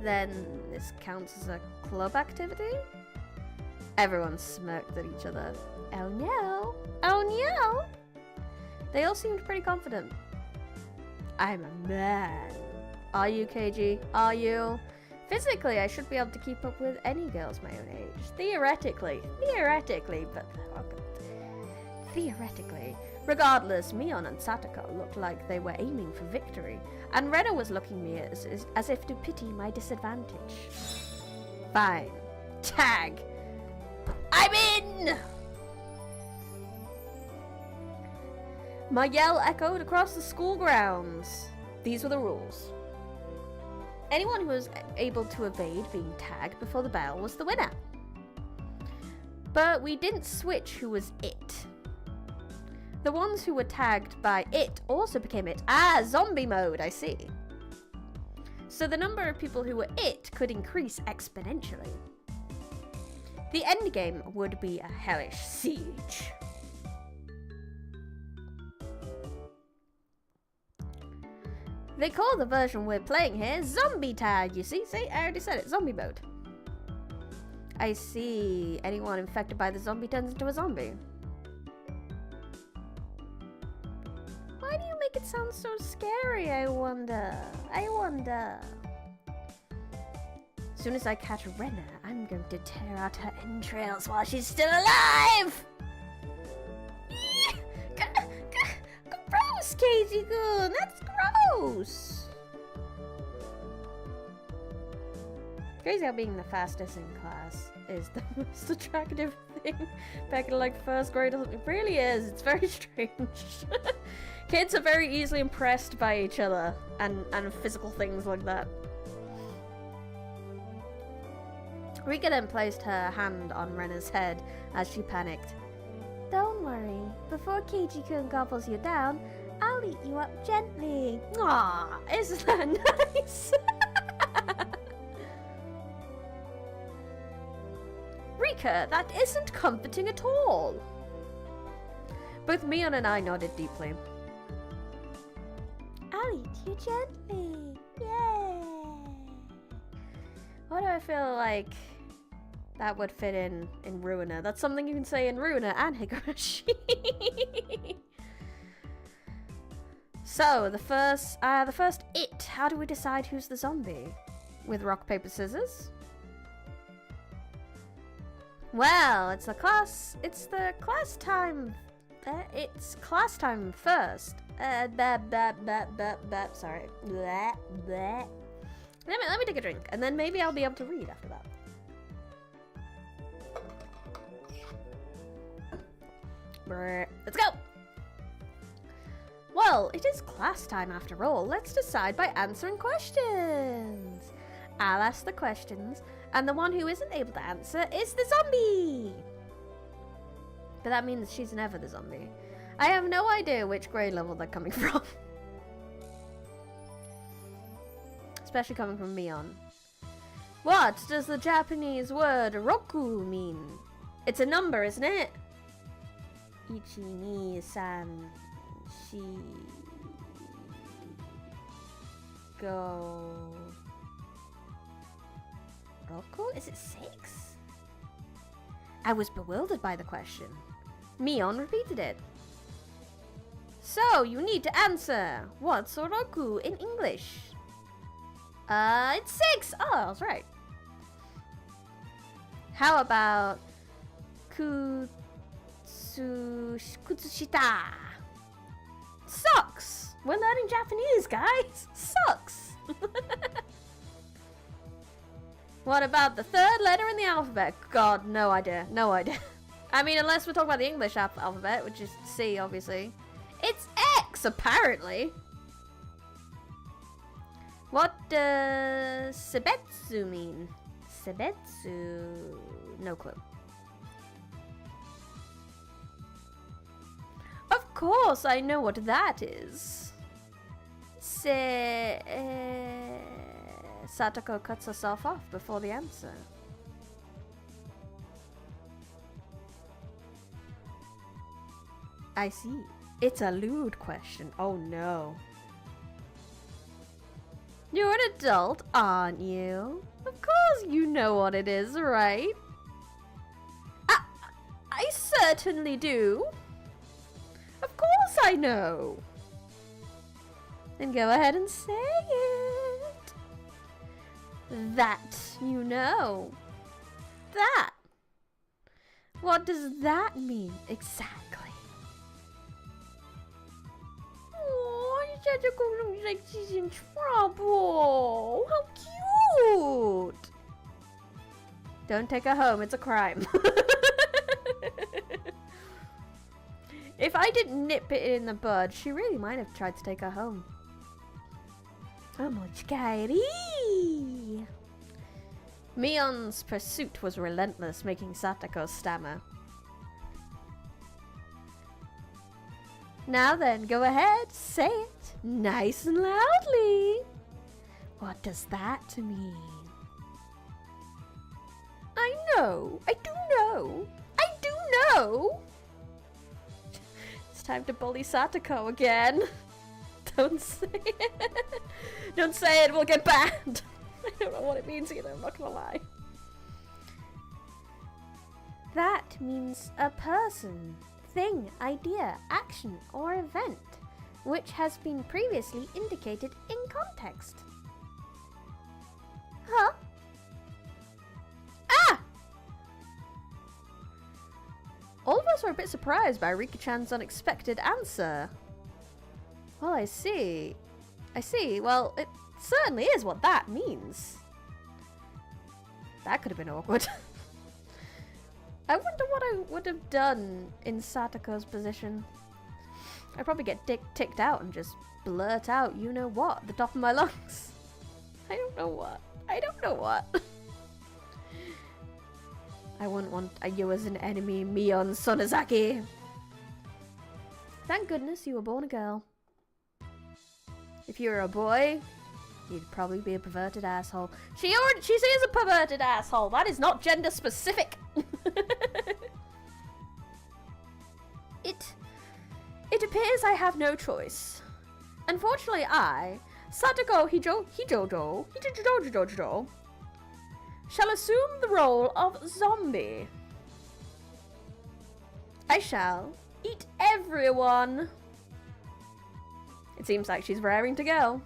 Then this counts as a club activity? Everyone smirked at each other. Oh no! Oh no! They all seemed pretty confident. I'm a man. Are you, KG? Are you? Physically, I should be able to keep up with any girls my own age. Theoretically, but Theoretically. Regardless, Mion and Satoko looked like they were aiming for victory, and Rena was looking at me as if to pity my disadvantage. Fine. Tag! I'm in! My yell echoed across the school grounds. These were the rules. Anyone who was able to evade being tagged before the bell was the winner. But we didn't switch who was it. The ones who were tagged by it also became it. Ah, zombie mode, I see. So the number of people who were it could increase exponentially. The endgame would be a hellish siege. They call the version we're playing here zombie tag, you see? See, I already said it, zombie mode. I see. Anyone infected by the zombie turns into a zombie. Why do you make it sound so scary, I wonder? I wonder. As soon as I catch Rena, I'm going to tear out her entrails while she's still alive! Gross, Keiji-kun! That's gross! Crazy how being the fastest in class is the most attractive thing back in like first grade or something. It really is. It's very strange. Kids are very easily impressed by each other and physical things like that. Rika then placed her hand on Rena's head as she panicked. Don't worry, before Keiji-kun gobbles you down, I'll eat you up gently. Aww, isn't that nice? Rika, that isn't comforting at all. Both Mion and I nodded deeply. I'll eat you gently. Yay! Why do I feel like that would fit in Ruiner? That's something you can say in Ruiner and Higurashi. So, the first it. How do we decide who's the zombie? With rock, paper, scissors? Well, it's the class time. It's class time first. Sorry. Let me take a drink, and then maybe I'll be able to read after that. Let's go! Well, it is class time after all. Let's decide by answering questions. I'll ask the questions, and the one who isn't able to answer is the zombie. But that means she's never the zombie. I have no idea which grade level they're coming from. Especially coming from Mion. What does the Japanese word roku mean? It's a number, isn't it? Ichi, ni, san, shi, go. Roku? Is it 6? I was bewildered by the question. Mion repeated it. So, you need to answer. What's Roku in English? It's 6! Oh, I was right. How about Kutsushita? Socks! We're learning Japanese, guys! Socks! What about the third letter in the alphabet? God, no idea. No idea. I mean, unless we're talking about the English alphabet, which is C, obviously. It's X, apparently. What does Sebetsu mean? Sebetsu... No clue. Of course, I know what that is. Satoko cuts herself off before the answer. I see. It's a lewd question. Oh no. You're an adult, aren't you? Of course you know what it is, right? I certainly do. Of course I know. Then go ahead and say it. That you know. That. What does that mean exactly? Satoko looks like she's in trouble. How cute! Don't take her home, it's a crime. If I didn't nip it in the bud, she really might have tried to take her home. Omochikaeri! Mion's pursuit was relentless, making Satoko stammer. Now then, go ahead, say it, nice and loudly. What does that mean? I know, I do know, I do know! It's time to bully Satoko again. Don't say it. Don't say it, we'll get banned. I don't know what it means either, I'm not gonna lie. That means a person, thing, idea, action, or event, which has been previously indicated in context. Huh? Ah! All of us are a bit surprised by Rika-chan's unexpected answer. Well, I see. I see. Well, it certainly is what that means. That could have been awkward. I wonder what I would have done in Satoko's position. I'd probably get ticked out and just blurt out, you know what, at the top of my lungs. I don't know what. I don't know what. I wouldn't want you as an enemy, Mion Sonozaki. Thank goodness you were born a girl. If you were a boy, you'd probably be a perverted asshole. She is a perverted asshole. That is not gender specific. It appears I have no choice. Unfortunately, I, Satoko Hijojo, shall assume the role of zombie. I shall eat everyone. It seems like she's raring to go.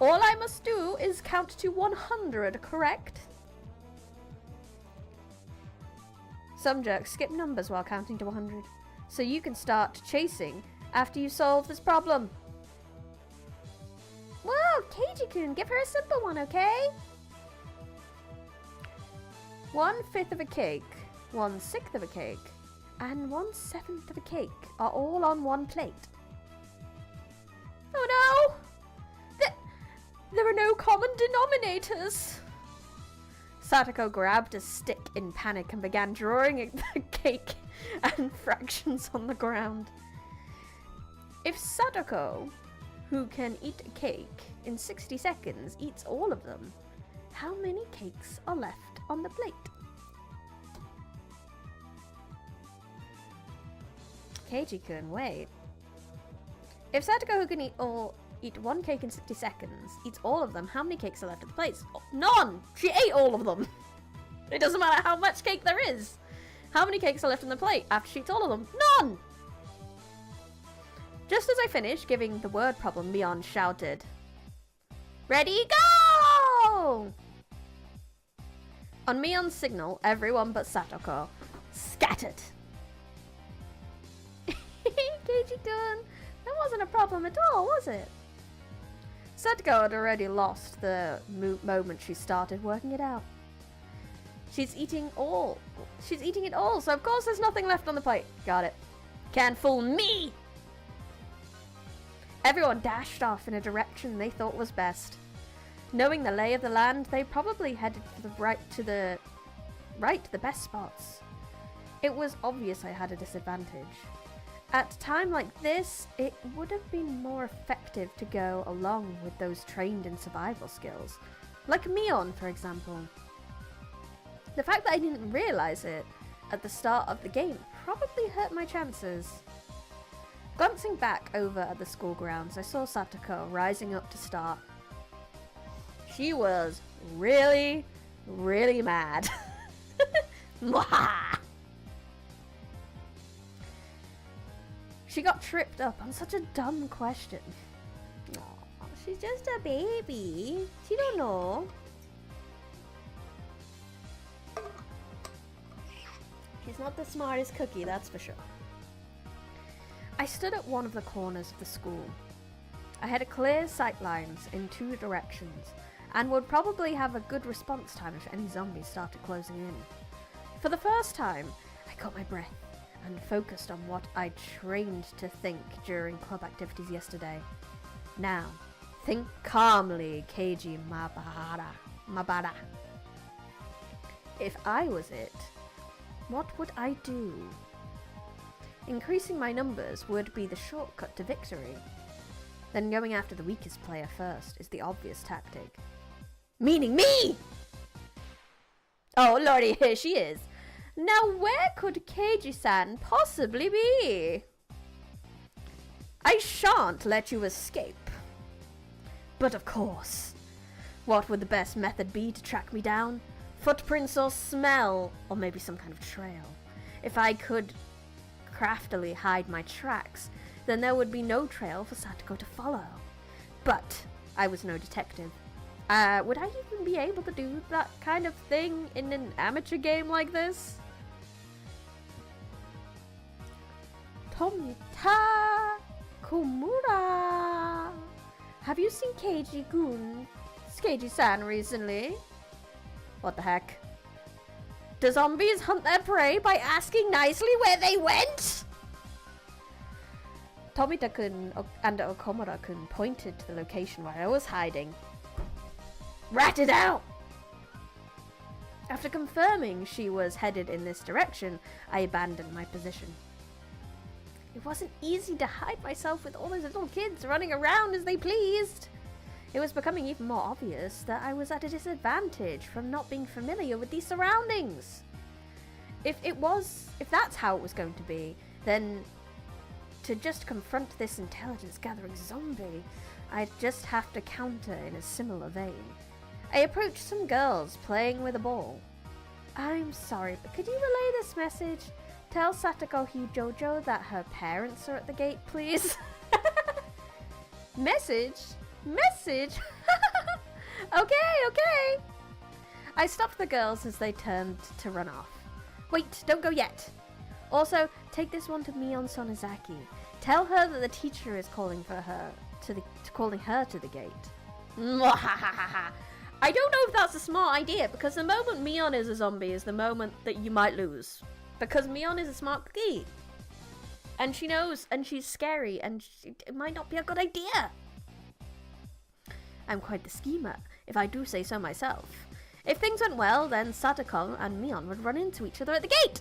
All I must do is count to 100, correct? Some jerks skip numbers while counting to 100, so you can start chasing after you solve this problem. Whoa, Keiji-kun, give her a simple one, okay? 1/5 of a cake, 1/6 of a cake, and 1/7 of a cake are all on one plate. Oh no! There are no common denominators! Satoko grabbed a stick in panic and began drawing the cake and fractions on the ground. If Satoko, who can eat a cake in 60 seconds, eats all of them, how many cakes are left on the plate? Keiji-kun, wait. If Satoko, who can eat one cake in 60 seconds, eats all of them, how many cakes are left at the plates? Oh, none! She ate all of them! It doesn't matter how much cake there is! How many cakes are left on the plate after she eats all of them? None! Just as I finished giving the word problem, Mion shouted, "Ready, go!" On Mion's signal, everyone but Satoko scattered. Keiji-kun, that wasn't a problem at all, was it? Satoko had already lost the moment she started working it out. She's eating it all, so of course there's nothing left on the plate. Got it. Can't fool me! Everyone dashed off in a direction they thought was best. Knowing the lay of the land, they probably headed to the best spots. It was obvious I had a disadvantage. At a time like this, it would have been more effective to go along with those trained in survival skills. Like Mion, for example. The fact that I didn't realise it at the start of the game probably hurt my chances. Glancing back over at the school grounds, I saw Satoko rising up to start. She was really, really mad. Mwah! She got tripped up on such a dumb question. Aww, she's just a baby. She don't know. She's not the smartest cookie, that's for sure. I stood at one of the corners of the school. I had a clear sight lines in 2 directions, and would probably have a good response time if any zombies started closing in. For the first time, I caught my breath and focused on what I trained to think during club activities yesterday. Now, think calmly, Keiji Mabara. If I was it, what would I do? Increasing my numbers would be the shortcut to victory. Then going after the weakest player first is the obvious tactic. Meaning me! Oh lordy, here she is. Now where could Keiji-san possibly be? I shan't let you escape. But of course. What would the best method be to track me down? Footprints or smell? Or maybe some kind of trail? If I could craftily hide my tracks, then there would be no trail for Satoko to follow. But I was no detective. Would I even be able to do that kind of thing in an amateur game like this? Tomita Komura. Have you seen Keiji-san recently? What the heck? Do zombies hunt their prey by asking nicely where they went? Tomita-kun and Okomura-kun pointed to the location where I was hiding. Rat it out! After confirming she was headed in this direction, I abandoned my position. It wasn't easy to hide myself with all those little kids running around as they pleased. It was becoming even more obvious that I was at a disadvantage from not being familiar with these surroundings. If that's how it was going to be, then to just confront this intelligence-gathering zombie, I'd just have to counter in a similar vein. I approached some girls playing with a ball. I'm sorry, but could you relay this message? Tell Satoko Hijojo that her parents are at the gate, please. Message? Okay. I stopped the girls as they turned to run off. Wait, don't go yet. Also, take this one to Mion Sonozaki. Tell her that the teacher is calling her to the gate. I don't know if that's a smart idea, because the moment Mion is a zombie is the moment that you might lose. Because Mion is a smart cookie. And she knows, and she's scary, and it might not be a good idea. I'm quite the schemer, if I do say so myself. If things went well, then Satoko and Mion would run into each other at the gate.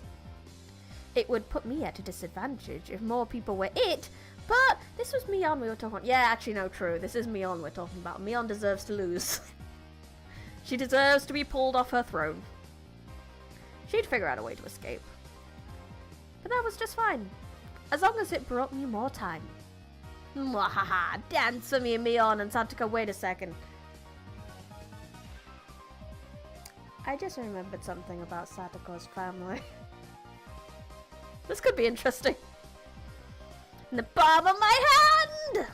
It would put me at a disadvantage if more people were it, but this was Mion we were talking about. Yeah, actually no, true. This is Mion we're talking about. Mion deserves to lose. She deserves to be pulled off her throne. She'd figure out a way to escape. But that was just fine, as long as it brought me more time. Mwahaha, dance for me, Mion and Satoko. Wait a second. I just remembered something about Satoko's family. This could be interesting. In the palm of my hand!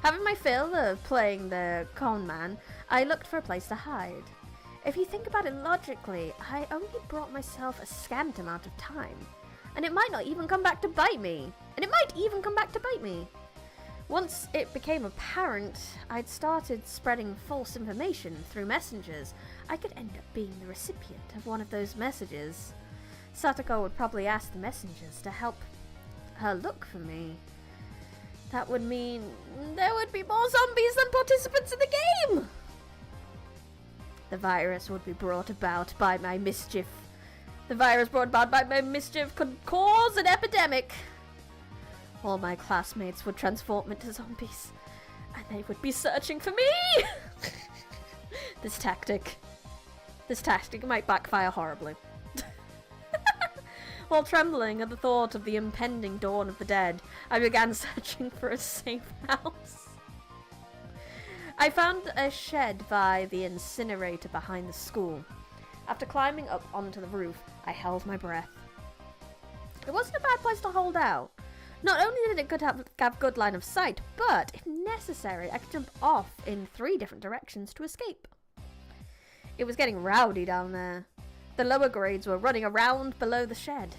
Having my fill of playing the con man, I looked for a place to hide. If you think about it logically, I only brought myself a scant amount of time. And it might not even come back to bite me. Once it became apparent I'd started spreading false information through messengers, I could end up being the recipient of one of those messages. Satoko would probably ask the messengers to help her look for me. That would mean there would be more zombies than participants in the game! The virus would be brought about by my mischief. The virus brought about by my mischief could cause an epidemic. All my classmates would transform into zombies, and they would be searching for me! This tactic might backfire horribly. While trembling at the thought of the impending dawn of the dead, I began searching for a safe house. I found a shed by the incinerator behind the school. After climbing up onto the roof, I held my breath. It wasn't a bad place to hold out. Not only did it have good line of sight, but if necessary, I could jump off in 3 different directions to escape. It was getting rowdy down there. The lower grades were running around below the shed.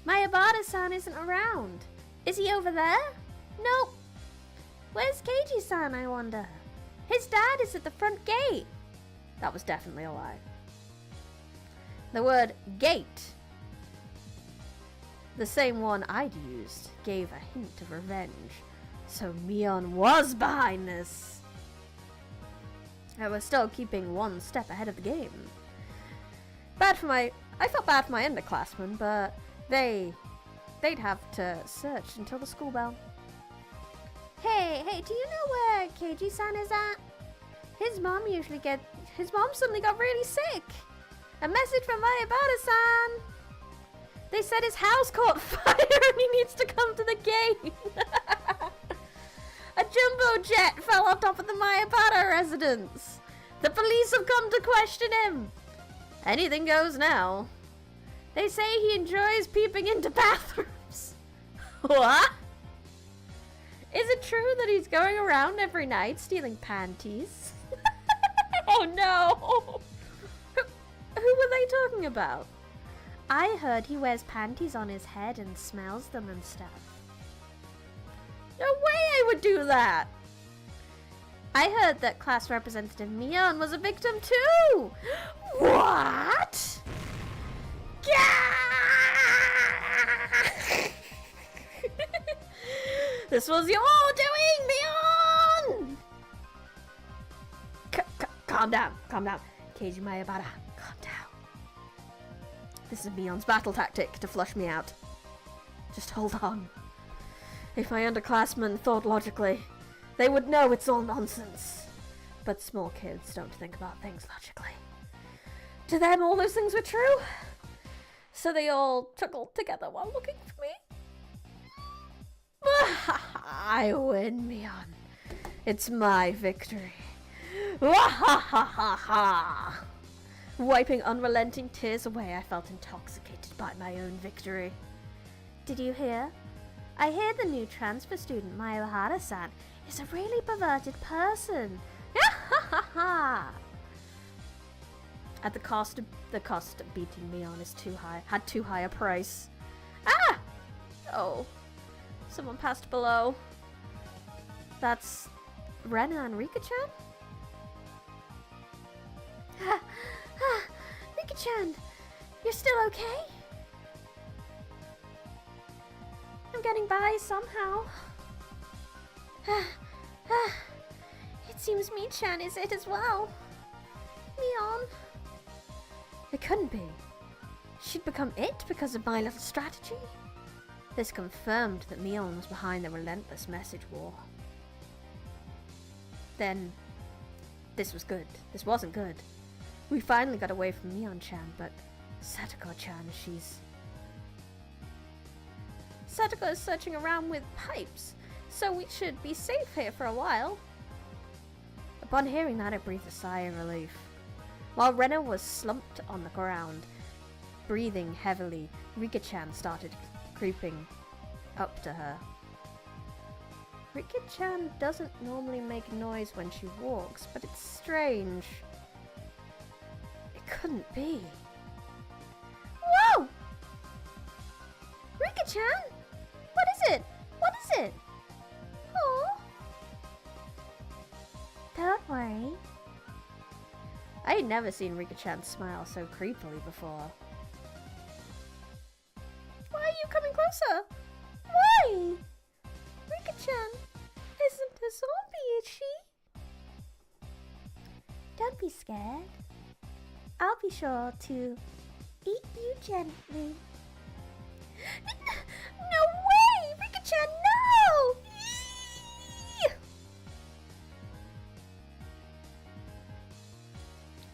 Mayabata-san isn't around. Is he over there? Nope. Where's Keiji-san, I wonder? His dad is at the front gate. That was definitely a lie. The word gate, the same one I'd used, gave a hint of revenge. So Mion was behind this. I was still keeping one step ahead of the game. I felt bad for my underclassmen, but they'd have to search until the school bell. Hey, do you know where Keiji-san is at? His mom suddenly got really sick. A message from Mayabata-san. They said his house caught fire and he needs to come to the gate. A jumbo jet fell on top of the Mayabata residence. The police have come to question him. Anything goes now. They say he enjoys peeping into bathrooms. What? Is it true that he's going around every night stealing panties? Oh no! Who were they talking about? I heard he wears panties on his head and smells them and stuff. No way I would do that! I heard that class representative Mion was a victim too! What? This was your doing, Mion! Calm down. Keiji Mayabata, calm down. This is Mion's battle tactic to flush me out. Just hold on. If my underclassmen thought logically, they would know it's all nonsense. But small kids don't think about things logically. To them, all those things were true. So they all chuckled together while looking for me. I win, Mion. It's my victory. Wiping unrelenting tears away, I felt intoxicated by my own victory. Did you hear? I hear the new transfer student, Mayahara-san, is a really perverted person. At the cost of beating Mion is too high. Had too high a price. Ah! Oh. Someone passed below. That's Rena and Rika-chan? Rika-chan, you're still okay? I'm getting by somehow. It seems Mi-chan is it as well. Mion. It couldn't be. She'd become it because of my little strategy. This confirmed that Mion was behind the relentless message war. Then, this was good. This wasn't good. We finally got away from Mion-chan, but Satoko-chan, Satoko is searching around with pipes, so we should be safe here for a while. Upon hearing that, I breathed a sigh of relief. While Rena was slumped on the ground, breathing heavily, Rika-chan started creeping up to her. Rika-chan doesn't normally make noise when she walks, but it's strange. It couldn't be. Whoa! Rika-chan? What is it? What is it? Oh. Don't worry. I had never seen Rika-chan smile so creepily before. Why are you coming closer? Why? Rika-chan isn't a zombie, is she? Don't be scared. I'll be sure to eat you gently. No way! Rika-chan, no!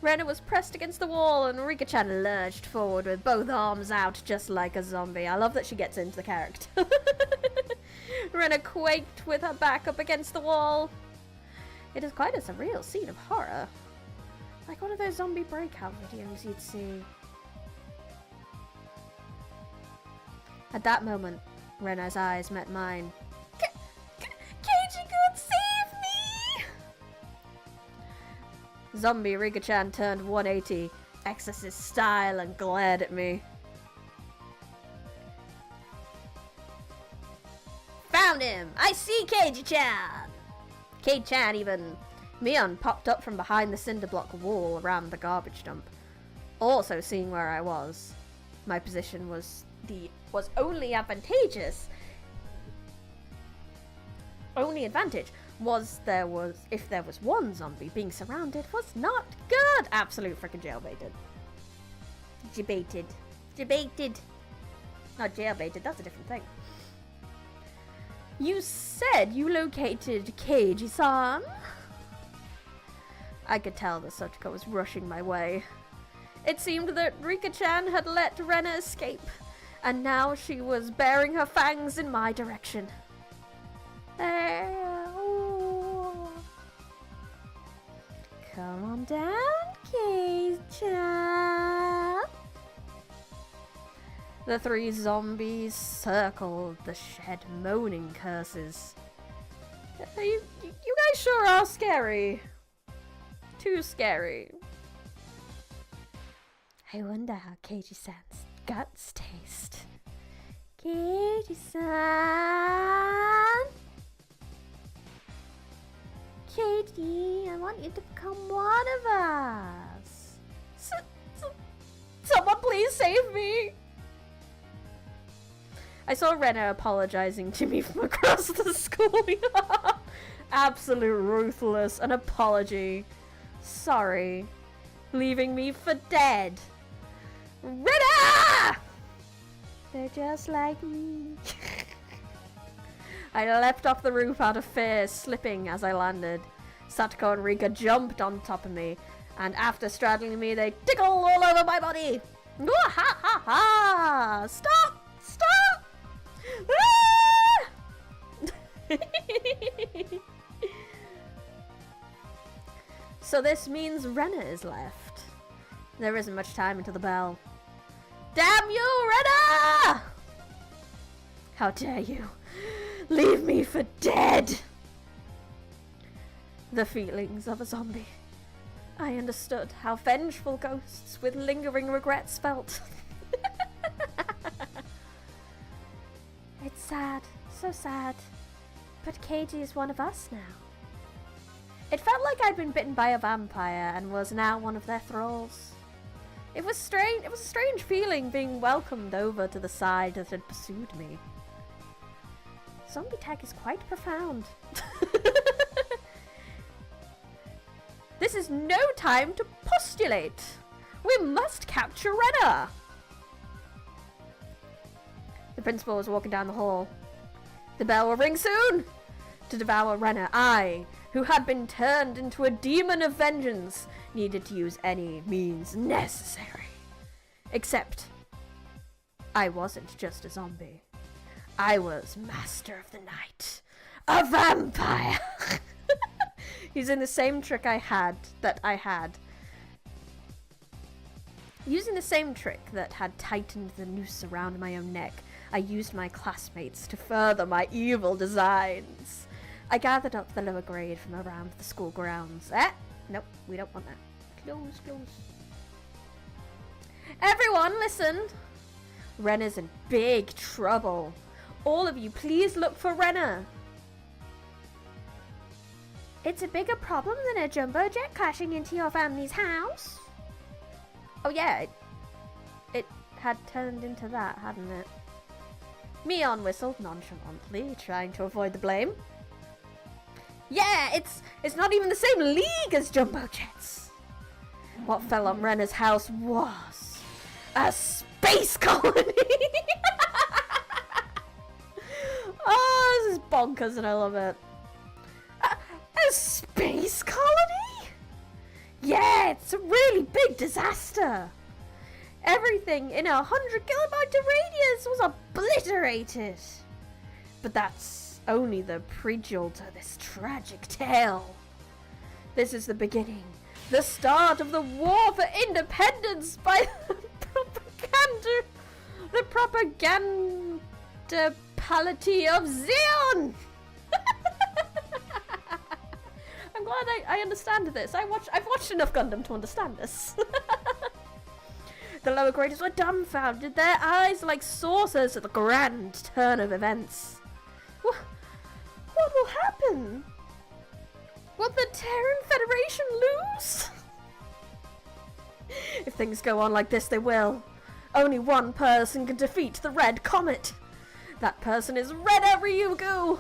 Rena was pressed against the wall and Rika-chan lurched forward with both arms out just like a zombie. I love that she gets into the character. Rena quaked with her back up against the wall. It is quite a surreal scene of horror. Like one of those zombie breakout videos you'd see. At that moment, Rena's eyes met mine. Keiji-kun, save me! Zombie Rika-chan turned 180, Exorcist style, and glared at me. Found him! I see Keiji-chan! Keiji-chan even... Mion popped up from behind the cinder block wall around the garbage dump. Also seeing where I was. My position was only advantageous. Only advantage was if there was one zombie, being surrounded was not good. Absolute freaking jailbaited. Jebaited. Not jailbaited, that's a different thing. You said you located Keiji-san? I could tell that Sachiko was rushing my way. It seemed that Rika-chan had let Rena escape, and now she was baring her fangs in my direction. Come on down, Keiji-chan. The three zombies circled the shed, moaning curses. You guys sure are scary. Too scary. I wonder how Keiji-san's guts taste. Keiji-san! Keiji, I want you to become one of us. Someone please save me! I saw Rena apologizing to me from across the schoolyard. Absolute ruthless, an apology. Sorry. Leaving me for dead. Rena! They're just like me. I leapt off the roof out of fear, slipping as I landed. Satoko and Rika jumped on top of me, and after straddling me, they tickled all over my body. Ha ha ha! Stop! Stop! Ah! So this means Rena is left. There isn't much time until the bell. Damn you, Rena! How dare you? Leave me for dead! The feelings of a zombie. I understood how vengeful ghosts with lingering regrets felt. It's sad, so sad. But Keiji is one of us now. It felt like I'd been bitten by a vampire and was now one of their thralls. It was strange. It was a strange feeling being welcomed over to the side that had pursued me. Zombie tag is quite profound. This is no time to postulate. We must capture Rena. The principal was walking down the hall. The bell will ring soon. To devour Rena, I, who had been turned into a demon of vengeance, needed to use any means necessary. Except, I wasn't just a zombie. I was master of the night. A vampire! Using the same trick I had. Using the same trick that had tightened the noose around my own neck, I used my classmates to further my evil designs. I gathered up the lower grade from around the school grounds. Nope, we don't want that. Close. Everyone, listen! Rena's in big trouble. All of you, please look for Rena. It's a bigger problem than a jumbo jet crashing into your family's house. Oh yeah, it had turned into that, hadn't it? Mion whistled nonchalantly, trying to avoid the blame. Yeah, it's not even the same league as jumbo jets. What fell on Rena's house was a space colony. Oh, this is bonkers and I love it. A space colony? Yeah, it's a really big disaster. Everything in 100 kilometer radius was obliterated. But that's only the prelude to this tragic tale. This is the beginning, the start of the war for independence by the propagandapality of Zeon. I'm glad I understand this. I've watched enough Gundam to understand this. The lower graders were dumbfounded, their eyes like saucers at the grand turn of events. What will happen? Will the Terran Federation lose? If things go on like this, they will. Only one person can defeat the Red Comet. That person is Rena Ryugu.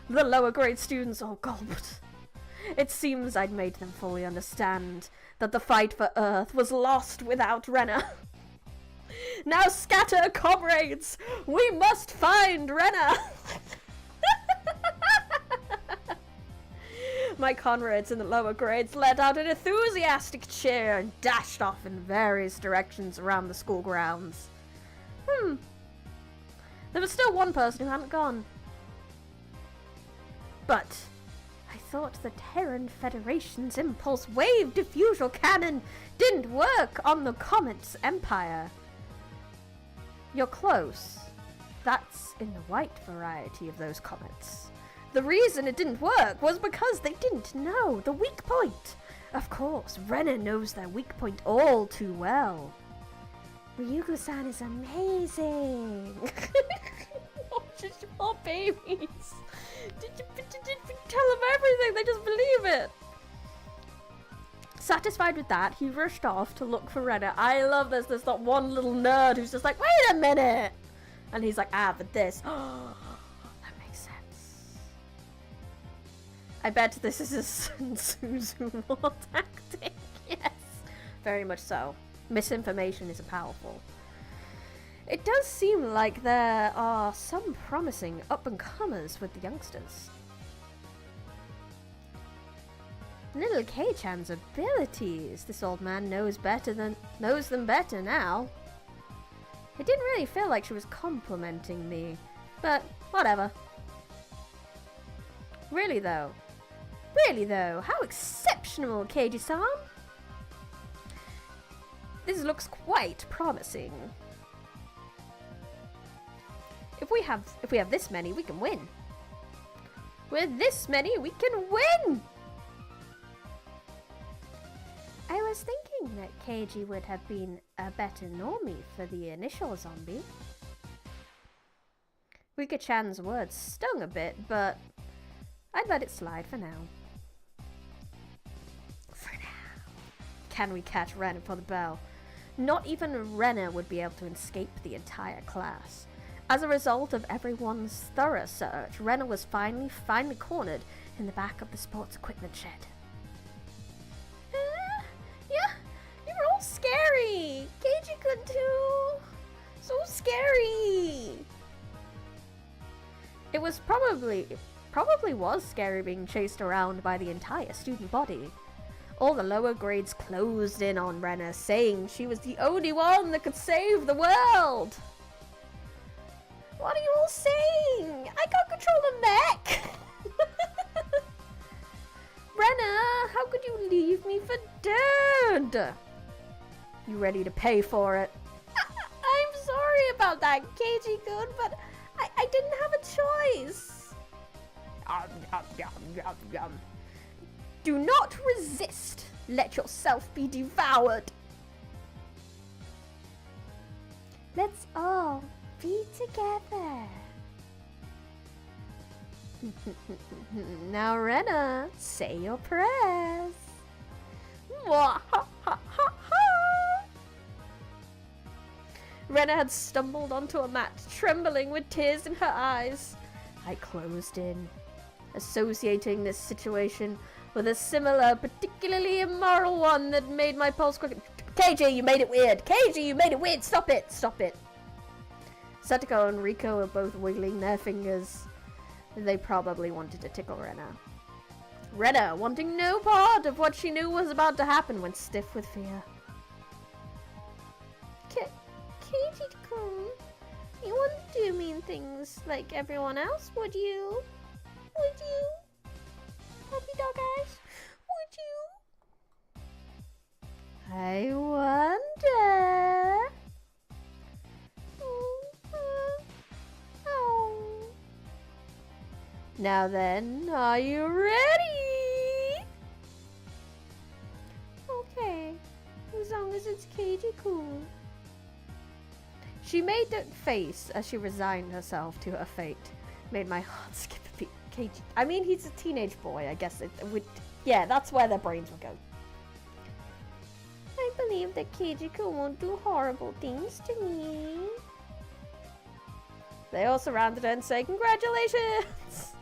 The lower grade students all gulped. It seems I'd made them fully understand that the fight for Earth was lost without Rena. Now scatter, comrades! We must find Rena! My comrades in the lower grades let out an enthusiastic cheer and dashed off in various directions around the school grounds. There was still one person who hadn't gone. But I thought the Terran Federation's impulse wave diffusal cannon didn't work on the Comet's empire. You're close. That's in the white variety of those comets. The reason it didn't work was because they didn't know the weak point. Of course, Rena knows their weak point all too well. Ryugu-san is amazing. Oh, just your babies. Did you tell them everything? They just believe it. Satisfied with that, he rushed off to look for Rena. I love this. There's not one little nerd who's just like, wait a minute. And he's like, but this. That makes sense. I bet this is a Suzumo tactic. Yes. Very much so. Misinformation is powerful. It does seem like there are some promising up-and-comers with the youngsters. Little Kei-chan's abilities. This old man knows them better now. It didn't really feel like she was complimenting me, but whatever. Really though, how exceptional, Keiji-san! This looks quite promising. If we have this many, we can win. With this many, we can win! I was thinking that Keiji would have been a better normie for the initial zombie. Rika-chan's words stung a bit, but I'd let it slide for now. For now. Can we catch Rena for the bell? Not even Rena would be able to escape the entire class. As a result of everyone's thorough search, Rena was finally cornered in the back of the sports equipment shed. Yeah, you were all scary. Keiji-kun too. So scary. It was probably was scary being chased around by the entire student body. All the lower grades closed in on Rena, saying she was the only one that could save the world. What are you all saying? I can't control the mech! Rena, how could you leave me for dead? You ready to pay for it? I'm sorry about that, Keiji-kun, but I didn't have a choice. Do not resist. Let yourself be devoured. Let's all be together. Now, Rena, say your prayers. Rena had stumbled onto a mat, trembling with tears in her eyes. I closed in, associating this situation with a similar, particularly immoral one that made my pulse quicken. KJ, you made it weird! KJ, you made it weird! Stop it! Stop it! Satoko and Riko were both wiggling their fingers. They probably wanted to tickle Rena. Rena, wanting no part of what she knew was about to happen, went stiff with fear. Keiji-kun, you wouldn't do mean things like everyone else, would you? Would you? Puppy dog eyes, would you? I wonder. Now then, are you ready? Okay, as long as it's Keiji-kun. She made that face as she resigned herself to her fate. Made my heart skip a beat. KG. I mean, he's a teenage boy. I guess it would. Yeah, that's where their brains would go. I believe that Keiji-kun won't do horrible things to me. They all surrounded her and say, "Congratulations!"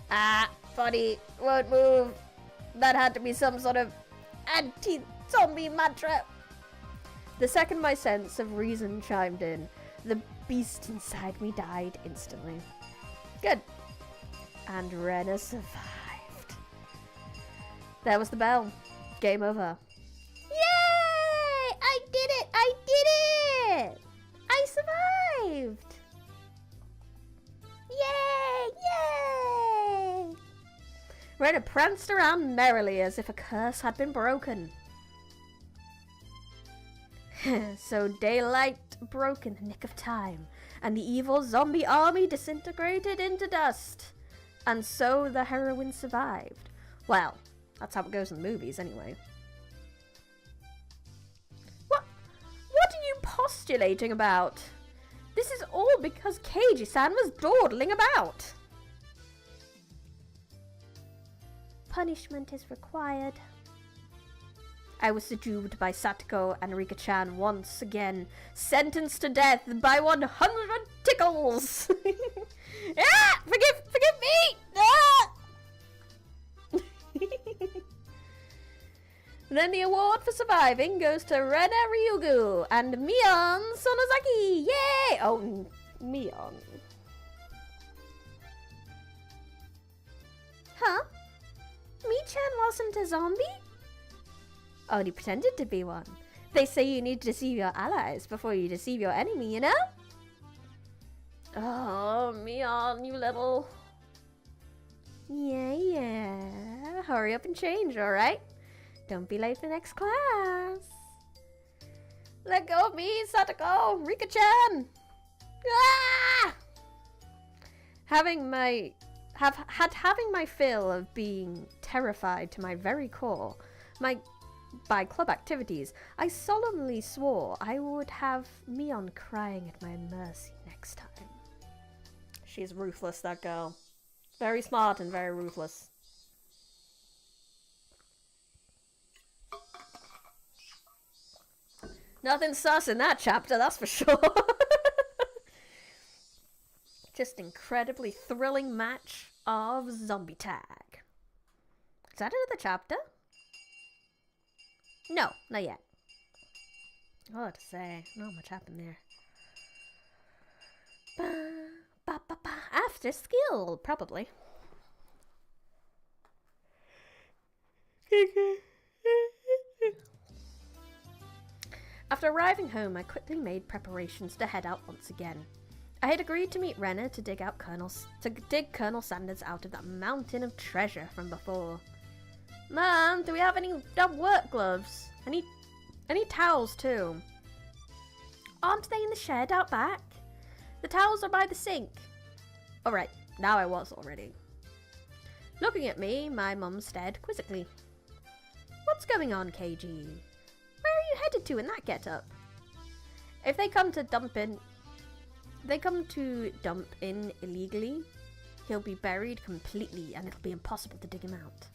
Ah, buddy, won't move. That had to be some sort of anti-zombie mantra. The second my sense of reason chimed in, the beast inside me died instantly. Good. And Rena survived. There was the bell. Game over. Yay! I did it! I did it! I survived! Yay! Yay! Rena pranced around merrily as if a curse had been broken. So daylight broke in the nick of time, and the evil zombie army disintegrated into dust. And so the heroine survived. Well, that's how it goes in the movies anyway. What are you postulating about? This is all because Keiji-san was dawdling about. Punishment is required. I was subdued by Satoko and Rika-chan once again, sentenced to death by 100 tickles. Ah! Forgive me! Ah! Then the award for surviving goes to Rena Ryugu and Mion Sonozaki. Yay! Oh, Mion. Huh? Mi-chan wasn't a zombie? Only pretended to be one. They say you need to deceive your allies before you deceive your enemy, you know? Oh, Mion, you little... Yeah. Hurry up and change, alright? Don't be late for next class. Let go of me, Satoko! Rika-chan! Ah! Having my fill of being terrified to my very core, by club activities, I solemnly swore I would have Mion crying at my mercy next time. She's ruthless, that girl. Very smart and very ruthless. Nothing sus in that chapter, that's for sure. Just incredibly thrilling match of zombie tag. Is that another chapter? No, not yet. What to say? Not much happened there. After skill, probably. After arriving home, I quickly made preparations to head out once again. I had agreed to meet Rena to dig Colonel Sanders out of that mountain of treasure from before. Mom, do we have any dumb work gloves? I need towels too. Aren't they in the shed out back? The towels are by the sink. Alright, now I was already. Looking at me, my mum stared quizzically. What's going on, KG? Where are you headed to in that get-up? If they come to dump in illegally, he'll be buried completely and it'll be impossible to dig him out.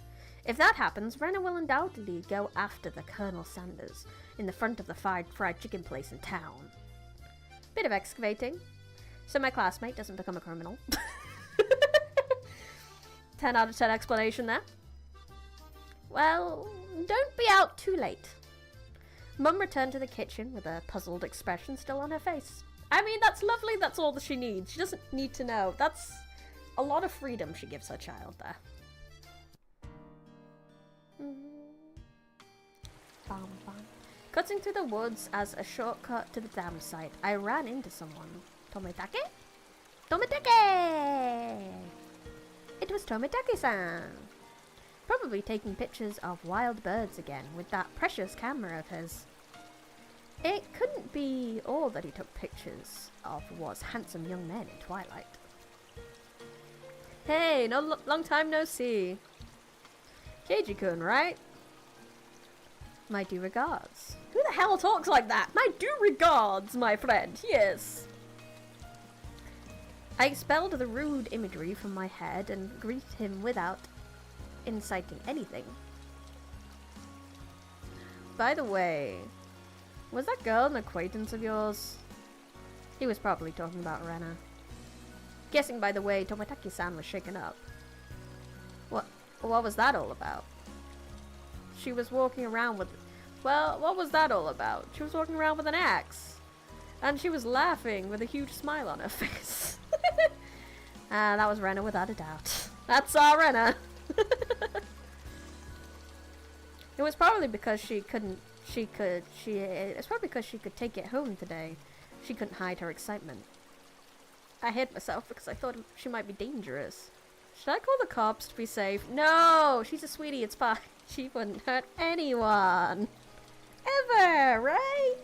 If that happens, Rena will undoubtedly go after the Colonel Sanders in the front of the fried chicken place in town. Bit of excavating, so my classmate doesn't become a criminal. 10 out of 10 explanation there. Well, don't be out too late. Mum returned to the kitchen with a puzzled expression still on her face. I mean, that's lovely, that's all that she needs. She doesn't need to know. That's a lot of freedom she gives her child there. Cutting through the woods as a shortcut to the dam site, I ran into someone. Tomitake? Tomitake! It was Tomitake-san. Probably taking pictures of wild birds again with that precious camera of his. It couldn't be all that he took pictures of was handsome young men in twilight. Hey, long time no see. Keiji-kun, right? My due regards. Who the hell talks like that? My due regards, my friend, yes. I expelled the rude imagery from my head and greeted him without inciting anything. By the way, was that girl an acquaintance of yours? He was probably talking about Rena. Guessing by the way Tomitaki-san was shaken up. What was that all about? She was walking around with... Well, what was that all about? She was walking around with an axe. And she was laughing with a huge smile on her face. That was Rena without a doubt. That's our Rena. It was probably because it's probably because she could take it home today. She couldn't hide her excitement. I hid myself because I thought she might be dangerous. Should I call the cops to be safe? No! She's a sweetie, it's fine. She wouldn't hurt anyone. Ever, right?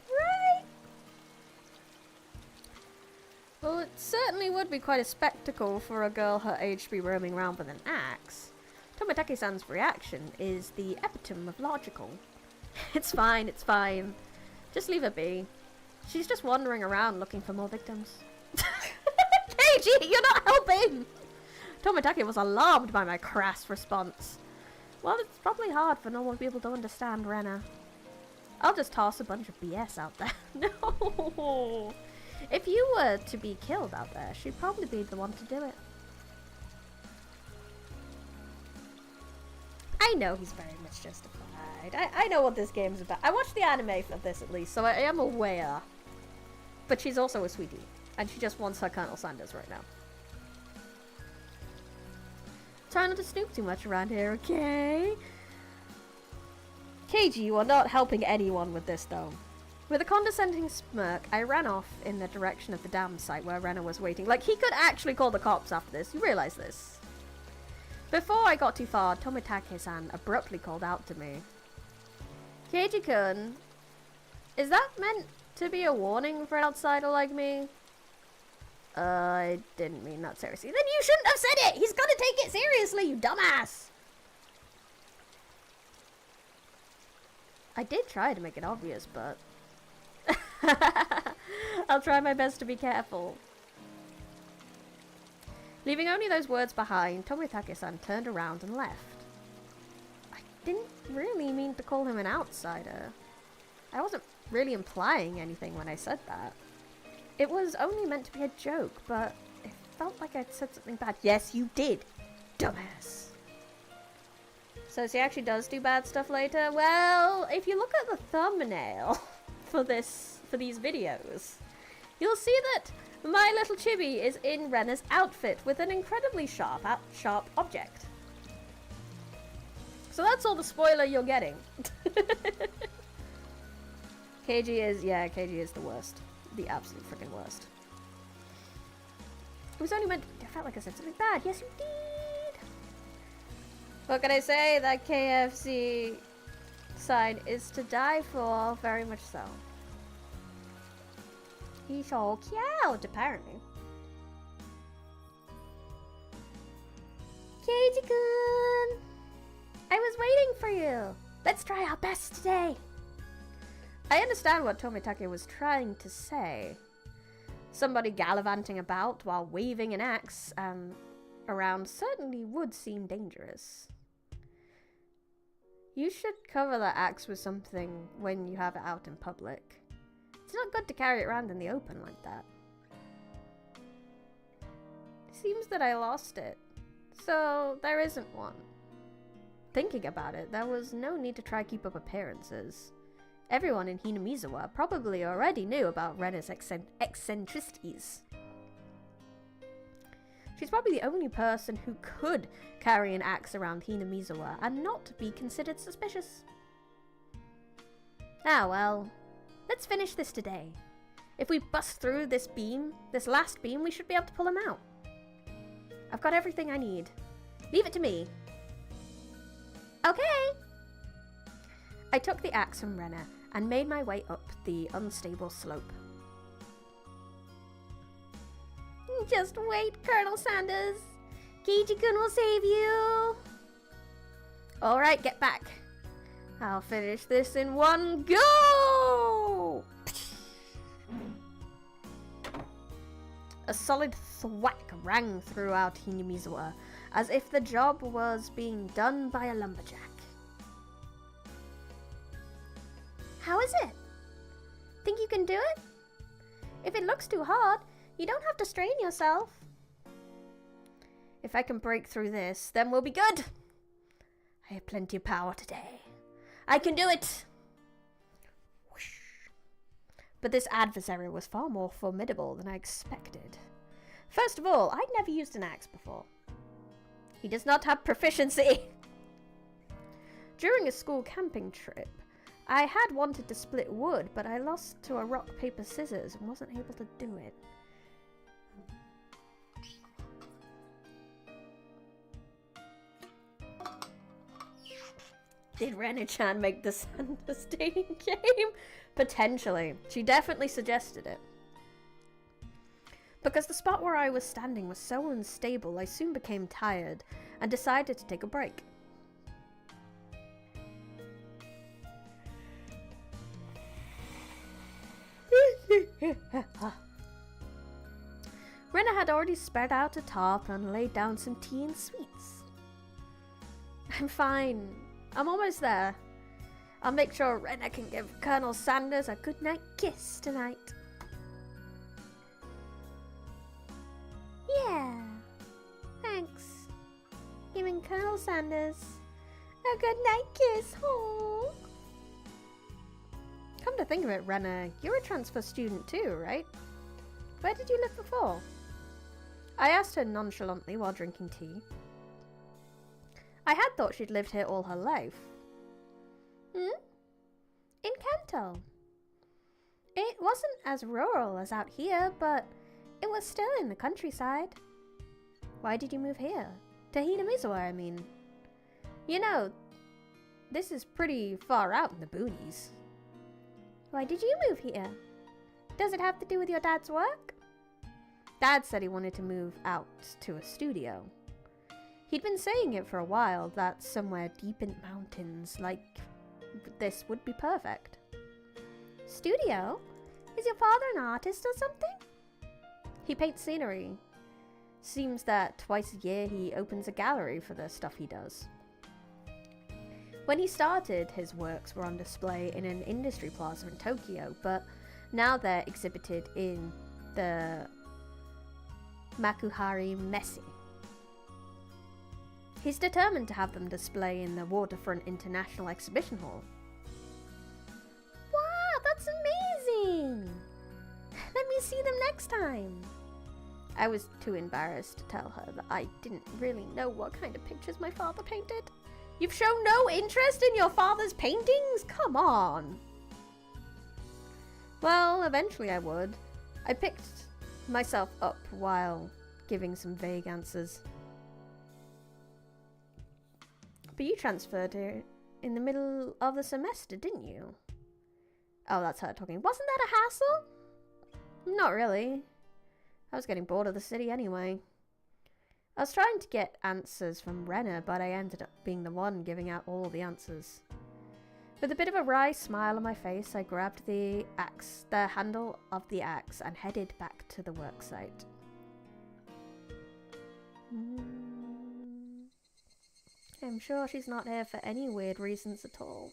Right? Well, it certainly would be quite a spectacle for a girl her age to be roaming around with an axe. Tomitaki-san's reaction is the epitome of logical. It's fine, it's fine. Just leave her be. She's just wandering around looking for more victims. Keiji, you're not helping! Tomitaki was alarmed by my crass response. Well, it's probably hard for normal people to understand Rena. I'll just toss a bunch of BS out there. No! If you were to be killed out there, she'd probably be the one to do it. I know he's very much justified. I know what this game's about. I watched the anime of this at least, so I am aware. But she's also a sweetie. And she just wants her Colonel Sanders right now. Try not to snoop too much around here, okay? Keiji, you are not helping anyone with this, though. With a condescending smirk, I ran off in the direction of the dam site where Rena was waiting. Like, he could actually call the cops after this. You realize this? Before I got too far, Tomitaki-san abruptly called out to me. Keiji-kun, is that meant to be a warning for an outsider like me? I didn't mean that seriously. Then you shouldn't have said it! He's gonna take it seriously, you dumbass! I did try to make it obvious, but... I'll try my best to be careful. Leaving only those words behind, Tomitaki-san turned around and left. I didn't really mean to call him an outsider. I wasn't really implying anything when I said that. It was only meant to be a joke, but it felt like I'd said something bad. Yes, you did, dumbass. So she actually does do bad stuff later? Well, if you look at the thumbnail for these videos, you'll see that my little chibi is in Rena's outfit with an incredibly sharp object. So that's all the spoiler you're getting. Keiji is the worst. The absolute freaking worst. It was only meant to, I felt like I said something bad. Yes, you did. What can I say? That KFC sign is to die for, very much so. He's so cute, apparently. Keiji-kun! I was waiting for you. Let's try our best today. I understand what Tomitaki was trying to say. Somebody gallivanting about while waving an axe around certainly would seem dangerous. You should cover that axe with something when you have it out in public. It's not good to carry it around in the open like that. It seems that I lost it, so there isn't one. Thinking about it, there was no need to try to keep up appearances. Everyone in Hinamizawa probably already knew about Rena's eccentricities. She's probably the only person who could carry an axe around Hinamizawa and not be considered suspicious. Ah well, let's finish this today. If we bust through this last beam, we should be able to pull him out. I've got everything I need. Leave it to me. Okay! I took the axe from Rena and made my way up the unstable slope. Just wait, Colonel Sanders. Keiji-kun will save you. Alright, get back. I'll finish this in one go! A solid thwack rang throughout Hinamizawa, as if the job was being done by a lumberjack. How is it? Think you can do it? If it looks too hard, you don't have to strain yourself. If I can break through this, then we'll be good. I have plenty of power today. I can do it! Whoosh. But this adversary was far more formidable than I expected. First of all, I'd never used an axe before. He does not have proficiency. During a school camping trip, I had wanted to split wood, but I lost to a rock, paper, scissors and wasn't able to do it. Did Rena-chan make the Sanders dating game? Potentially. She definitely suggested it. Because the spot where I was standing was so unstable, I soon became tired and decided to take a break. Rena had already spread out a tarp and laid down some tea and sweets. I'm fine. I'm almost there. I'll make sure Rena can give Colonel Sanders a goodnight kiss tonight. Yeah. Thanks. Giving Colonel Sanders a goodnight kiss. Aww. Come to think of it, Rena, you're a transfer student too, right? Where did you live before? I asked her nonchalantly while drinking tea. I had thought she'd lived here all her life. In Kanto. It wasn't as rural as out here, but it was still in the countryside. Why did you move here? To Hinamizawa, I mean. You know, this is pretty far out in the boonies. Why did you move here? Does it have to do with your dad's work? Dad said he wanted to move out to a studio. He'd been saying it for a while, that somewhere deep in the mountains like this would be perfect. Studio? Is your father an artist or something? He paints scenery. Seems that twice a year he opens a gallery for the stuff he does. When he started, his works were on display in an industry plaza in Tokyo, but now they're exhibited in the Makuhari Messe. He's determined to have them display in the Waterfront International Exhibition Hall. Wow, that's amazing! Let me see them next time. I was too embarrassed to tell her that I didn't really know what kind of pictures my father painted. You've shown no interest in your father's paintings? Come on! Well, eventually I would. I picked myself up while giving some vague answers. But you transferred here in the middle of the semester, didn't you? Oh, that's her talking. Wasn't that a hassle? Not really. I was getting bored of the city anyway. I was trying to get answers from Rena, but I ended up being the one giving out all the answers. With a bit of a wry smile on my face, I grabbed the handle of the axe, and headed back to the worksite. I'm sure she's not here for any weird reasons at all.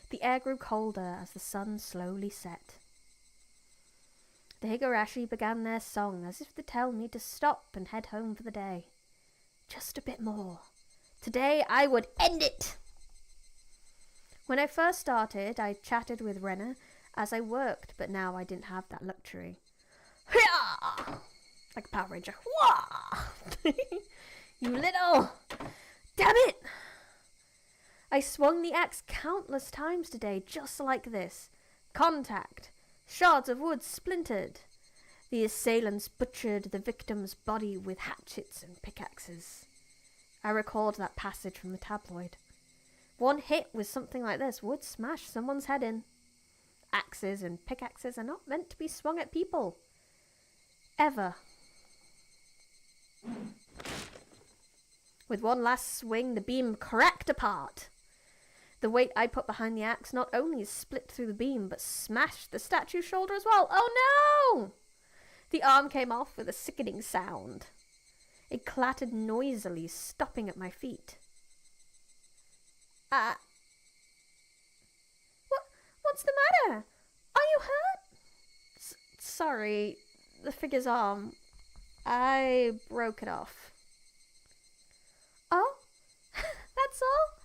The air grew colder as the sun slowly set. The Higurashi began their song as if to tell me to stop and head home for the day. Just a bit more. Today I would end it! When I first started, I chatted with Rena as I worked, but now I didn't have that luxury. Hiya! Like a Power Ranger. Wah! You little... Damn it! I swung the axe countless times today, just like this. Contact. Shards of wood splintered. The assailants butchered the victim's body with hatchets and pickaxes. I recalled that passage from the tabloid. One hit with something like this would smash someone's head in. Axes and pickaxes are not meant to be swung at people. Ever. With one last swing, the beam cracked apart. The weight I put behind the axe not only split through the beam, but smashed the statue's shoulder as well. Oh no! The arm came off with a sickening sound. It clattered noisily, stopping at my feet. What's the matter? Are you hurt? Sorry, the figure's arm. I broke it off. Oh? That's all?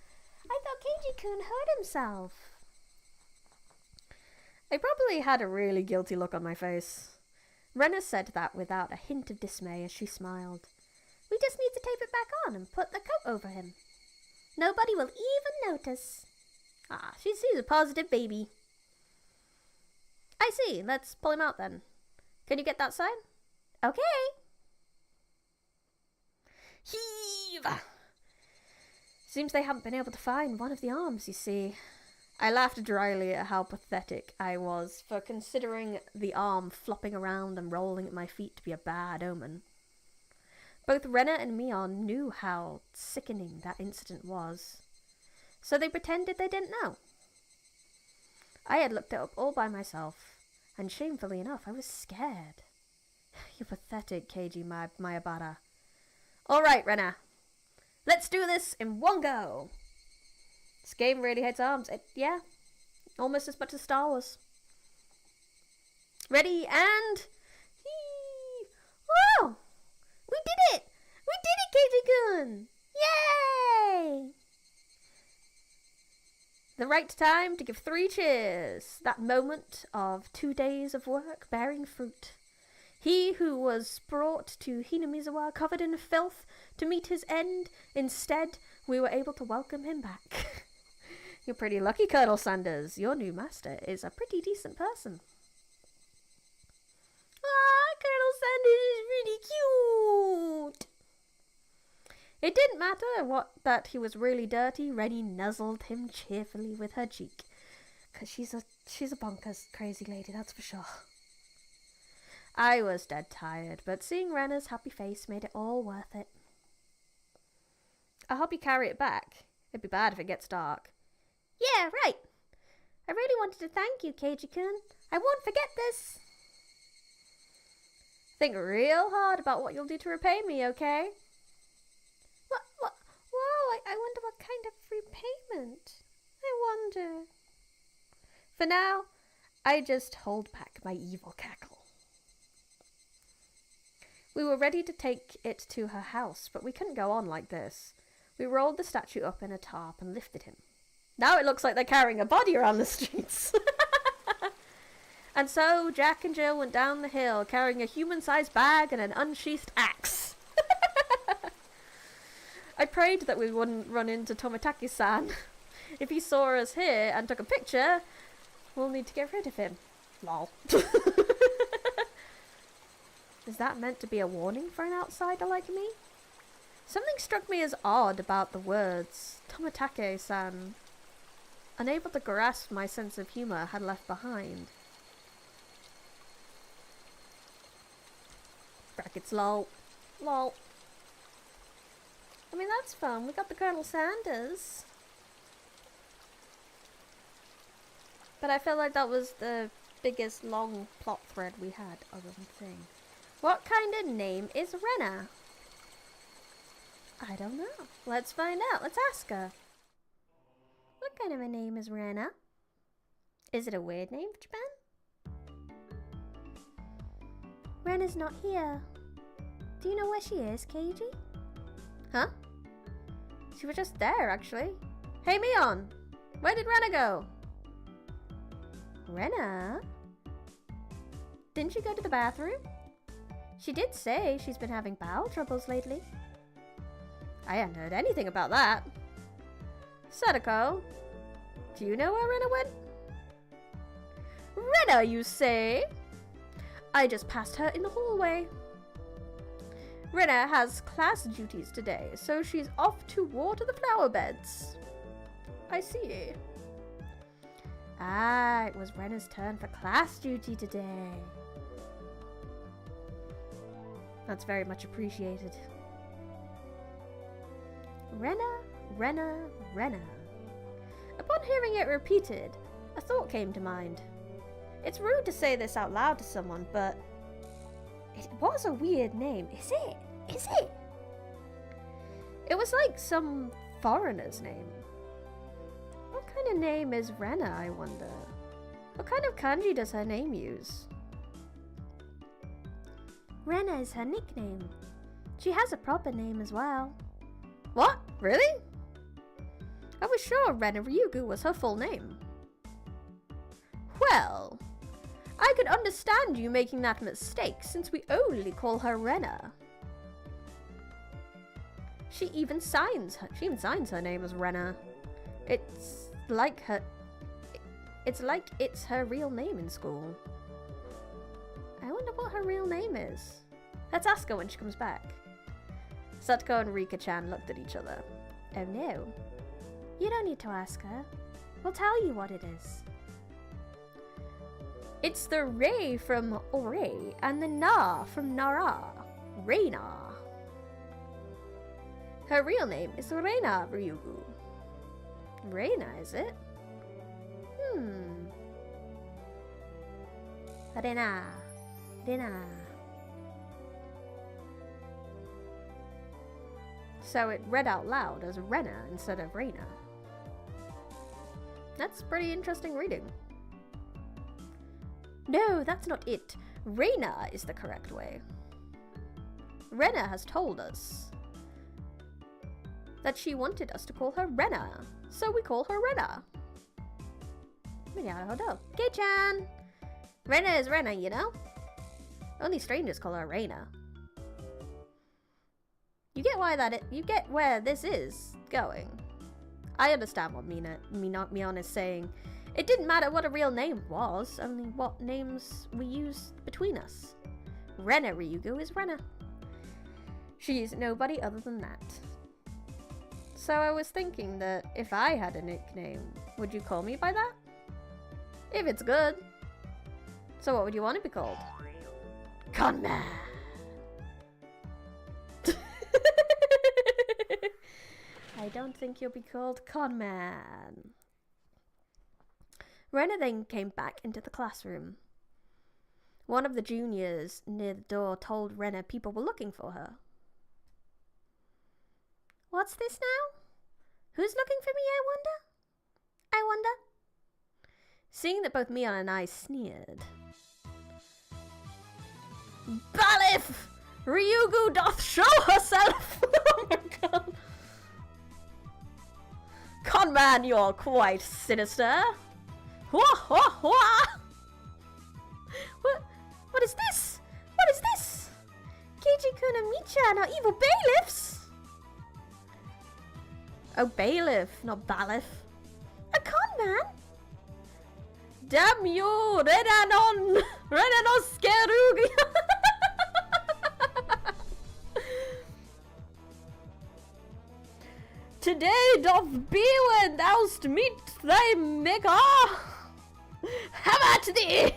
I thought Keiji-kun hurt himself. I probably had a really guilty look on my face. Rena said that without a hint of dismay as she smiled. We just need to tape it back on and put the coat over him. Nobody will even notice. Ah, she's a positive baby. I see. Let's pull him out then. Can you get that side? Okay. Heave! Seems they haven't been able to find one of the arms, you see. I laughed dryly at how pathetic I was for considering the arm flopping around and rolling at my feet to be a bad omen. Both Rena and Mion knew how sickening that incident was, so they pretended they didn't know. I had looked it up all by myself, and shamefully enough, I was scared. You pathetic Keiji Mayabara. All right, Rena. Let's do this in one go. This game really hates arms. Yeah, almost as much as Star Wars. Ready, and... Whoa! We did it! We did it, Keiji-kun! Yay! The right time to give 3 cheers. That moment of 2 days of work bearing fruit. He who was brought to Hinamizawa covered in filth to meet his end, instead we were able to welcome him back. You're pretty lucky, Colonel Sanders. Your new master is a pretty decent person. Ah, Colonel Sanders is really cute. It didn't matter that he was really dirty. Rennie nuzzled him cheerfully with her cheek. 'Cause she's a bonkers crazy lady, that's for sure. I was dead tired, but seeing Rena's happy face made it all worth it. I'll help you carry it back. It'd be bad if it gets dark. Yeah, right. I really wanted to thank you, Keiji-kun. I won't forget this. Think real hard about what you'll do to repay me, okay? What? Whoa, I wonder what kind of repayment. I wonder. For now, I just hold back my evil cackle. We were ready to take it to her house, but we couldn't go on like this. We rolled the statue up in a tarp and lifted him. Now it looks like they're carrying a body around the streets. And so Jack and Jill went down the hill carrying a human-sized bag and an unsheathed axe. I prayed that we wouldn't run into Tomitaki-san. If he saw us here and took a picture, we'll need to get rid of him. Lol. Is that meant to be a warning for an outsider like me? Something struck me as odd about the words Tomitake-san. Unable to grasp my sense of humour had left behind. Brackets lol. Lol. I mean, that's fun. We got the Colonel Sanders. But I felt like that was the biggest long plot thread we had other than thing. What kind of name is Rena? I don't know. Let's find out. Let's ask her. What kind of a name is Rena? Is it a weird name for Japan? Rena's not here. Do you know where she is, Keiji? Huh? She was just there, actually. Hey, Mion! Where did Rena go? Rena? Didn't she go to the bathroom? She did say she's been having bowel troubles lately. I hadn't heard anything about that. Sadako, do you know where Rena went? Rena, you say? I just passed her in the hallway. Rena has class duties today, so she's off to water the flower beds. I see. Ah, it was Rena's turn for class duty today. That's very much appreciated. Rena, Rena, Rena. Upon hearing it repeated, a thought came to mind. It's rude to say this out loud to someone, but It was a weird name. Is it? Is it? It was like some foreigner's name. What kind of name is Rena, I wonder? What kind of kanji does her name use? Rena is her nickname. She has a proper name as well. What? Really? I was sure Rena Ryugu was her full name. Well, I could understand you making that mistake since we only call her Rena. She even signs her name as Rena. It's like it's her real name in school. I wonder what her real name is. Let's ask her when she comes back. Satoko and Rika-chan looked at each other. Oh no. You don't need to ask her. We'll tell you what it is. It's the Rei from Ore and the Na from Nara. Reina. Her real name is Reina Ryugu. Reina, is it? Rena. So it read out loud as Rena instead of Reina. That's pretty interesting reading. No, that's not it. Reina is the correct way. Rena has told us that she wanted us to call her Rena, so we call her Rena. Kei-chan! Rena is Rena, you know? Only strangers call her Reina. You get where this is going. I understand what Mion is saying. It didn't matter what a real name was, only what names we used between us. Rena Ryugu is Rena. She's nobody other than that. So I was thinking that if I had a nickname, would you call me by that? If it's good. So what would you want to be called? Conman! I don't think you'll be called Conman. Rena then came back into the classroom. One of the juniors near the door told Rena people were looking for her. What's this now? Who's looking for me, I wonder? Seeing that both Mion and I sneered. Balif! Ryugu doth show herself! Oh my god. Conman, you're quite sinister. Hua, hua, hua. What is this? What is this? Keiji-kun and Michan are evil bailiffs! Oh, bailiff, not bailiff. A conman? Damn you, Renanon! Renanos Skerugi! Today doth Bewen thou'st meet thy maker! Have at thee!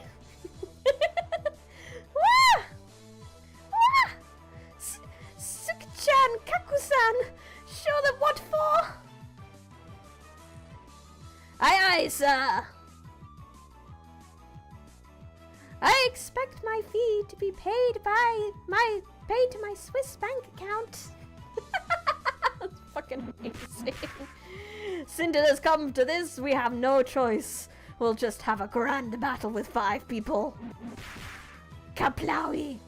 Wah! Wah! Suki-chan, Kaku-san, show them what for! Aye, aye, sir! I expect my fee to be paid to my Swiss bank account. That's fucking amazing. Since it has come to this, we have no choice. We'll just have a grand battle with 5 people. Kaplowy!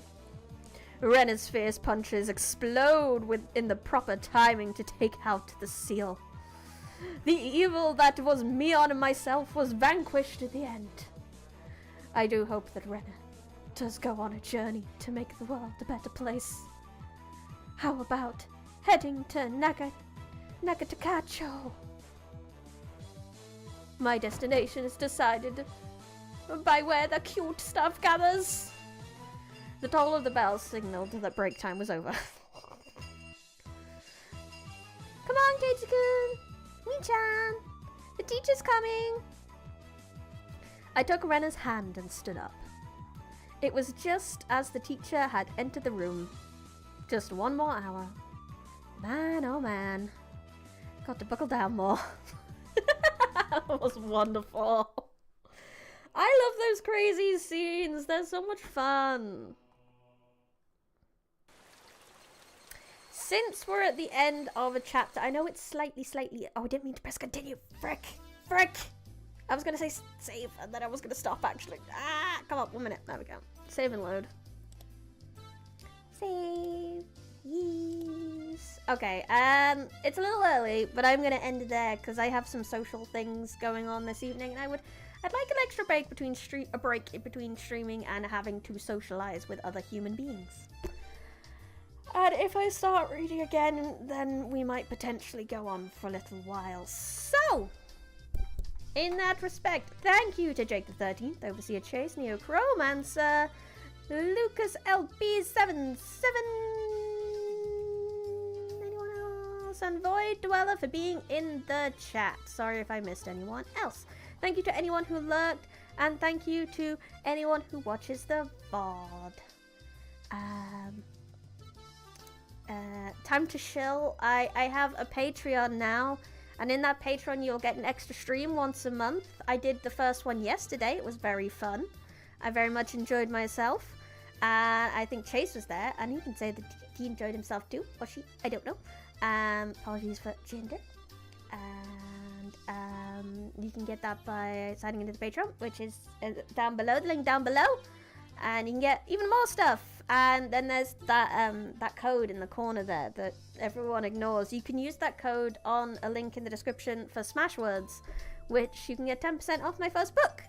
Rena's fierce punches explode in the proper timing to take out the seal. The evil that was Mion and myself was vanquished at the end. I do hope that Rena does go on a journey to make the world a better place. How about heading to Nagatakacho? My destination is decided by where the cute stuff gathers. The toll of the bells signaled that break time was over. Come on, Keiji-kun! Mi-chan! The teacher's coming! I took Rena's hand and stood up. It was just as the teacher had entered the room. Just 1 more hour. Man, oh man. Got to buckle down more. That was wonderful. I love those crazy scenes. They're so much fun. since we're at the end of a chapter, I know it's slightly. Oh, I didn't mean to press continue. Frick. I was gonna say save, and then I was gonna stop actually. Come on, 1 minute. There we go. Save and load. Save. Yes. Okay. It's a little early, but I'm gonna end it there because I have some social things going on this evening, and I'd like an extra break between streaming and having to socialize with other human beings. And if I start reading again, then we might potentially go on for a little while. So, in that respect, thank you to Jake the 13th, Overseer Chase, Neo Chromancer, Lucas LB77, anyone else, and Void Dweller for being in the chat. Sorry if I missed anyone else. Thank you to anyone who lurked, and thank you to anyone who watches the VOD. Time to chill. I have a Patreon now, and in that Patreon you'll get an extra stream once a month. I did the first one yesterday. It was very fun. I very much enjoyed myself. I think Chase was there, and he can say that he enjoyed himself too, or she, I don't know. Apologies for gender. And you can get that by signing into the Patreon, which is down below, the link down below. And you can get even more stuff. And then there's that code in the corner there that everyone ignores. You can use that code on a link in the description for Smashwords, which you can get 10% off my first book.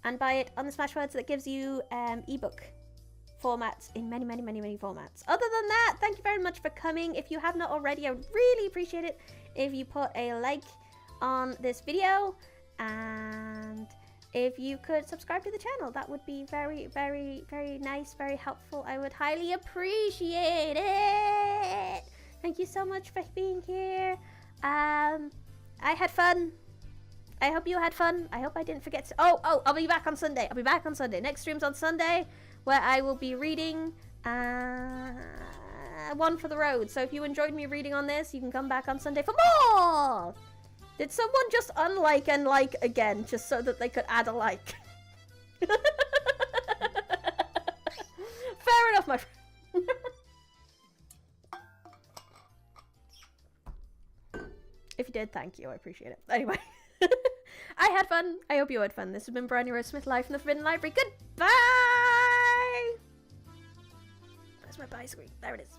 And buy it on the Smashwords that gives you ebook formats in many formats. Other than that, thank you very much for coming. If you have not already, I would really appreciate it if you put a like on this video, and if you could subscribe to the channel, that would be very nice, very helpful. I would highly appreciate it. Thank you so much for being here. I had fun. I hope you had fun. I hope I didn't forget to... Oh, I'll be back on Sunday. Next stream's on Sunday, where I will be reading One for the Road. So if you enjoyed me reading on this, you can come back on Sunday for more. Did someone just unlike and like again, just so that they could add a like? Fair enough, my friend. If you did, thank you. I appreciate it. Anyway, I had fun. I hope you had fun. This has been Bryony Rose Smith, live from the Forbidden Library. Goodbye! Where's my bye screen? There it is.